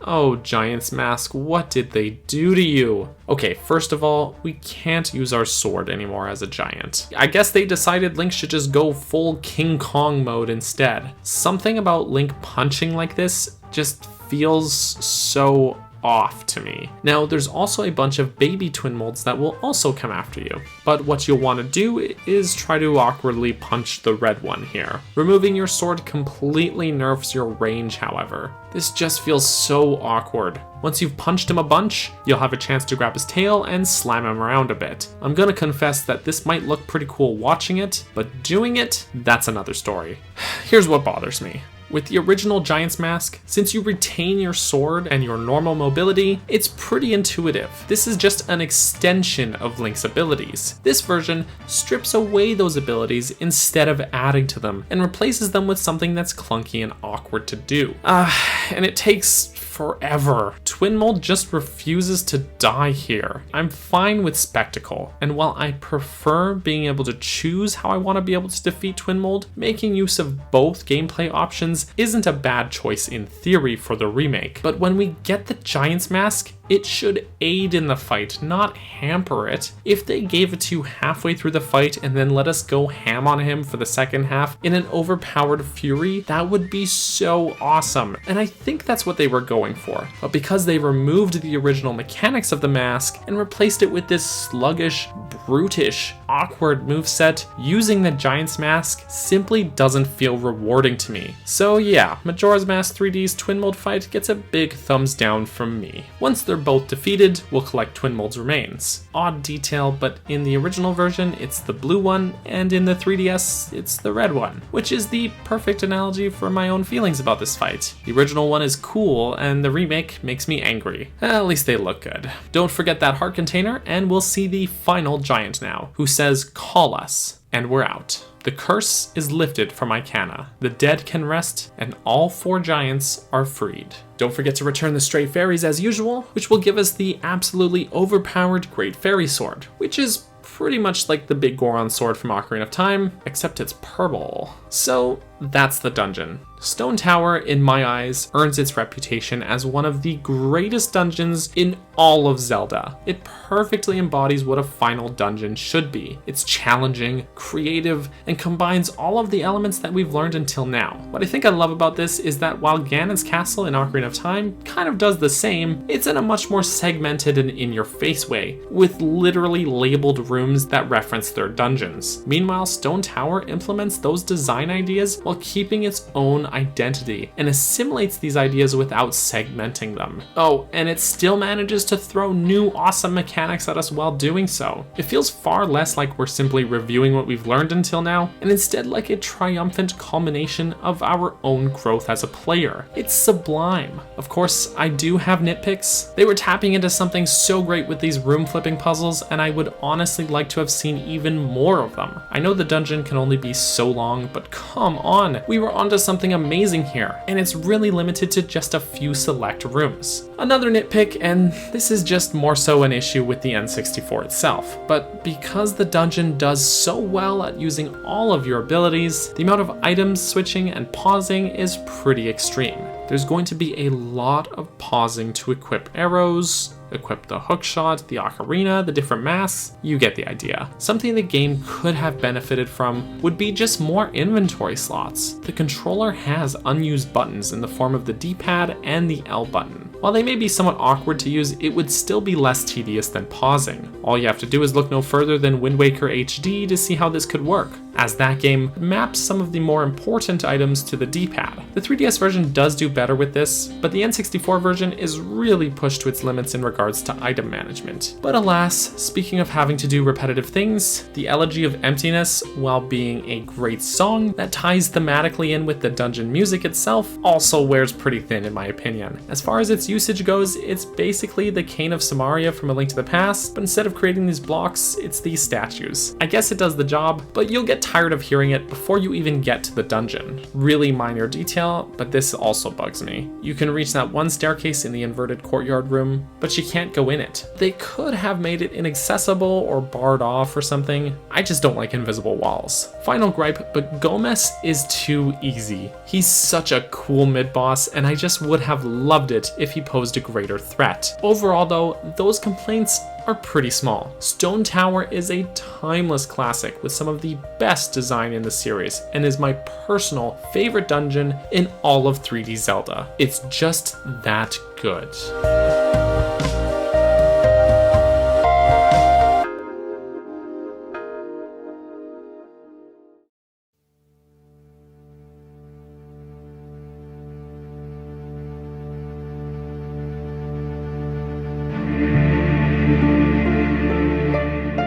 oh, Giant's Mask, what did they do to you? Okay, first of all, we can't use our sword anymore as a giant. I guess they decided Link should just go full King Kong mode instead. Something about Link punching like this just feels so off to me. Now, there's also a bunch of baby Twin Molds that will also come after you, but what you'll want to do is try to awkwardly punch the red one here. Removing your sword completely nerfs your range, however. This just feels so awkward. Once you've punched him a bunch, you'll have a chance to grab his tail and slam him around a bit. I'm gonna confess that this might look pretty cool watching it, but doing it, that's another story. Here's what bothers me. With the original Giant's Mask, since you retain your sword and your normal mobility, it's pretty intuitive. This is just an extension of Link's abilities. This version strips away those abilities instead of adding to them, and replaces them with something that's clunky and awkward to do. And it takes forever. Twin Mold just refuses to die here. I'm fine with Spectacle, and while I prefer being able to choose how I want to be able to defeat Twin Mold, making use of both gameplay options isn't a bad choice in theory for the remake. But when we get the Giant's Mask, it should aid in the fight, not hamper it. If they gave it to you halfway through the fight and then let us go ham on him for the second half in an overpowered fury, that would be so awesome. And I think that's what they were going for. But because they removed the original mechanics of the mask and replaced it with this sluggish, brutish, awkward moveset, using the Giant's Mask simply doesn't feel rewarding to me. So yeah, Majora's Mask 3D's Twin Mold fight gets a big thumbs down from me. Once they're both defeated, we'll collect Twin Mold's remains. Odd detail, but in the original version, it's the blue one, and in the 3DS, it's the red one, which is the perfect analogy for my own feelings about this fight. The original one is cool, and the remake makes me angry. At least they look good. Don't forget that heart container, and we'll see the final giant now, who says, "Call us," and we're out. The curse is lifted from Ikana. The dead can rest, and all four giants are freed. Don't forget to return the stray fairies as usual, which will give us the absolutely overpowered Great Fairy Sword, which is pretty much like the big Goron sword from Ocarina of Time, except it's purple. So that's the dungeon. Stone Tower, in my eyes, earns its reputation as one of the greatest dungeons in all of Zelda. It perfectly embodies what a final dungeon should be. It's challenging, creative, and combines all of the elements that we've learned until now. What I think I love about this is that while Ganon's castle in Ocarina of Time kind of does the same, it's in a much more segmented and in-your-face way, with literally labeled rooms that reference their dungeons. Meanwhile, Stone Tower implements those design ideas while keeping its own identity and assimilates these ideas without segmenting them. Oh, and it still manages to throw new awesome mechanics at us while doing so. It feels far less like we're simply reviewing what we've learned until now, and instead like a triumphant culmination of our own growth as a player. It's sublime. Of course, I do have nitpicks. They were tapping into something so great with these room flipping puzzles, and I would honestly like to have seen even more of them. I know the dungeon can only be so long, but come on, we were onto something amazing here, and it's really limited to just a few select rooms. Another nitpick, and this is just more so an issue with the N64 itself, but because the dungeon does so well at using all of your abilities, the amount of items switching and pausing is pretty extreme. There's going to be a lot of pausing to equip arrows, equip the hookshot, the ocarina, the different masks, you get the idea. Something the game could have benefited from would be just more inventory slots. The controller has unused buttons in the form of the D-pad and the L button. While they may be somewhat awkward to use, it would still be less tedious than pausing. All you have to do is look no further than Wind Waker HD to see how this could work, as that game maps some of the more important items to the D-pad. The 3DS version does do better with this, but the N64 version is really pushed to its limits in regards to item management. But alas, speaking of having to do repetitive things, the Elegy of Emptiness, while being a great song that ties thematically in with the dungeon music itself, also wears pretty thin in my opinion. As far as its usage goes, it's basically the Cane of Samaria from A Link to the Past, but instead of creating these blocks, it's these statues. I guess it does the job, but you'll get tired of hearing it before you even get to the dungeon. Really minor detail, but this also bugs me. You can reach that one staircase in the inverted courtyard room, but you can't go in it. They could have made it inaccessible or barred off or something. I just don't like invisible walls. Final gripe, but Gomez is too easy. He's such a cool mid-boss, and I just would have loved it if he posed a greater threat. Overall though, those complaints are pretty small. Stone Tower is a timeless classic with some of the best design in the series, and is my personal favorite dungeon in all of 3D Zelda. It's just that good.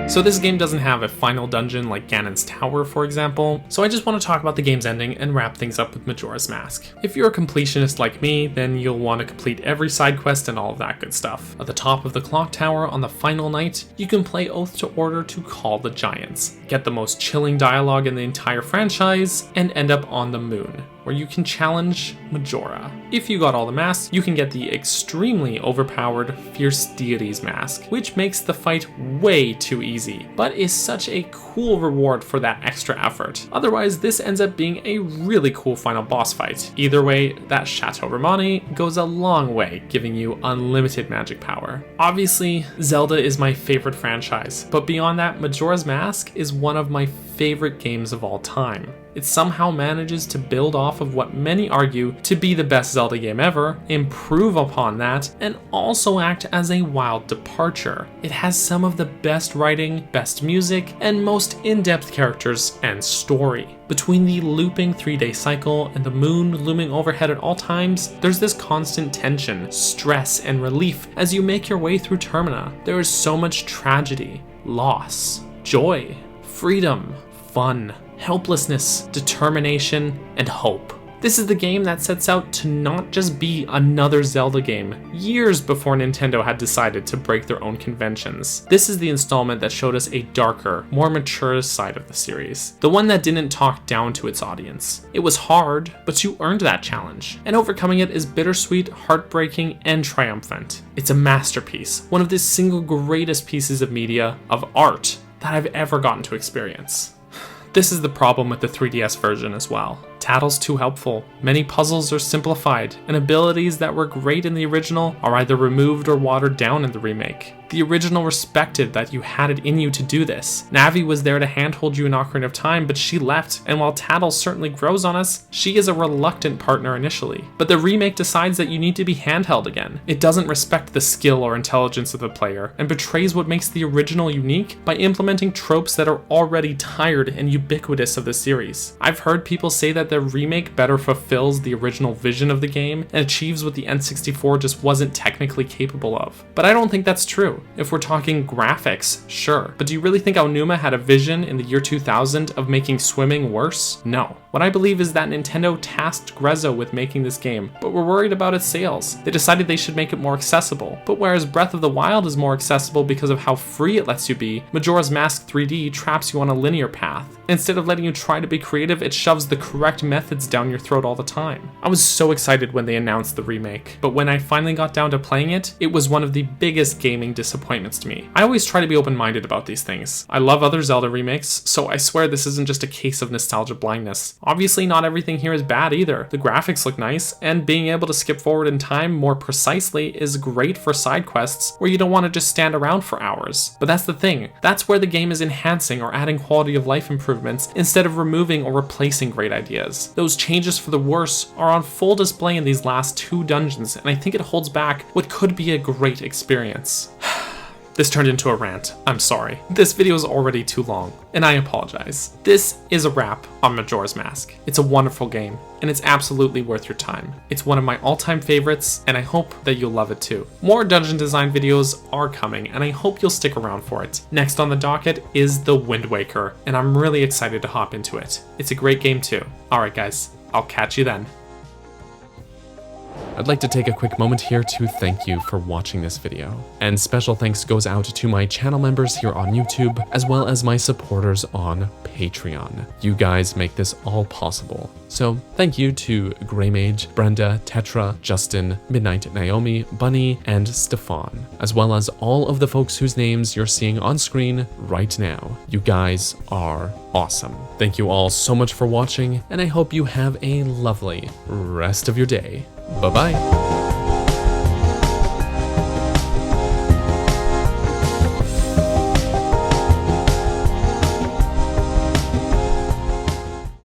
So this game doesn't have a final dungeon like Ganon's Tower, for example, so I just want to talk about the game's ending and wrap things up with Majora's Mask. If you're a completionist like me, then you'll want to complete every side quest and all of that good stuff. At the top of the clock tower on the final night, you can play Oath to Order to call the giants, get the most chilling dialogue in the entire franchise, and end up on the moon, where you can challenge Majora. If you got all the masks, you can get the extremely overpowered Fierce Deities mask, which makes the fight way too easy, but is such a cool reward for that extra effort. Otherwise, this ends up being a really cool final boss fight. Either way, that Chateau Romani goes a long way, giving you unlimited magic power. Obviously, Zelda is my favorite franchise, but beyond that, Majora's Mask is one of my favorite games of all time. It somehow manages to build off of what many argue to be the best Zelda game ever, improve upon that, and also act as a wild departure. It has some of the best writing, best music, and most in-depth characters and story. Between the looping 3-day cycle and the moon looming overhead at all times, there's this constant tension, stress, and relief as you make your way through Termina. There is so much tragedy, loss, joy, freedom, fun, helplessness, determination, and hope. This is the game that sets out to not just be another Zelda game, years before Nintendo had decided to break their own conventions. This is the installment that showed us a darker, more mature side of the series. The one that didn't talk down to its audience. It was hard, but you earned that challenge, and overcoming it is bittersweet, heartbreaking, and triumphant. It's a masterpiece, one of the single greatest pieces of media, of art, that I've ever gotten to experience. This is the problem with the 3DS version as well. Tattle's too helpful, many puzzles are simplified, and abilities that were great in the original are either removed or watered down in the remake. The original respected that you had it in you to do this. Navi was there to handhold you in Ocarina of Time, but she left, and while Tattle certainly grows on us, she is a reluctant partner initially. But the remake decides that you need to be handheld again. It doesn't respect the skill or intelligence of the player, and betrays what makes the original unique by implementing tropes that are already tired and ubiquitous of the series. I've heard people say that the remake better fulfills the original vision of the game and achieves what the N64 just wasn't technically capable of. But I don't think that's true. If we're talking graphics, sure. But do you really think Aonuma had a vision in the year 2000 of making swimming worse? No. What I believe is that Nintendo tasked Grezzo with making this game, but were worried about its sales. They decided they should make it more accessible. But whereas Breath of the Wild is more accessible because of how free it lets you be, Majora's Mask 3D traps you on a linear path. Instead of letting you try to be creative, it shoves the correct methods down your throat all the time. I was so excited when they announced the remake, but when I finally got down to playing it, it was one of the biggest gaming disappointments to me. I always try to be open-minded about these things. I love other Zelda remakes, so I swear this isn't just a case of nostalgia blindness. Obviously, not everything here is bad either. The graphics look nice, and being able to skip forward in time more precisely is great for side quests where you don't want to just stand around for hours. But that's the thing. That's where the game is enhancing or adding quality of life improvements instead of removing or replacing great ideas. Those changes for the worse are on full display in these last 2 dungeons, and I think it holds back what could be a great experience. This turned into a rant. I'm sorry. This video is already too long, and I apologize. This is a wrap on Majora's Mask. It's a wonderful game, and it's absolutely worth your time. It's one of my all-time favorites, and I hope that you'll love it too. More dungeon design videos are coming, and I hope you'll stick around for it. Next on the docket is The Wind Waker, and I'm really excited to hop into it. It's a great game too. Alright guys, I'll catch you then. I'd like to take a quick moment here to thank you for watching this video. And special thanks goes out to my channel members here on YouTube, as well as my supporters on Patreon. You guys make this all possible. So thank you to Greymage, Brenda, Tetra, Justin, Midnight Naomi, Bunny, and Stefan, as well as all of the folks whose names you're seeing on screen right now. You guys are awesome. Thank you all so much for watching, and I hope you have a lovely rest of your day. Bye-bye.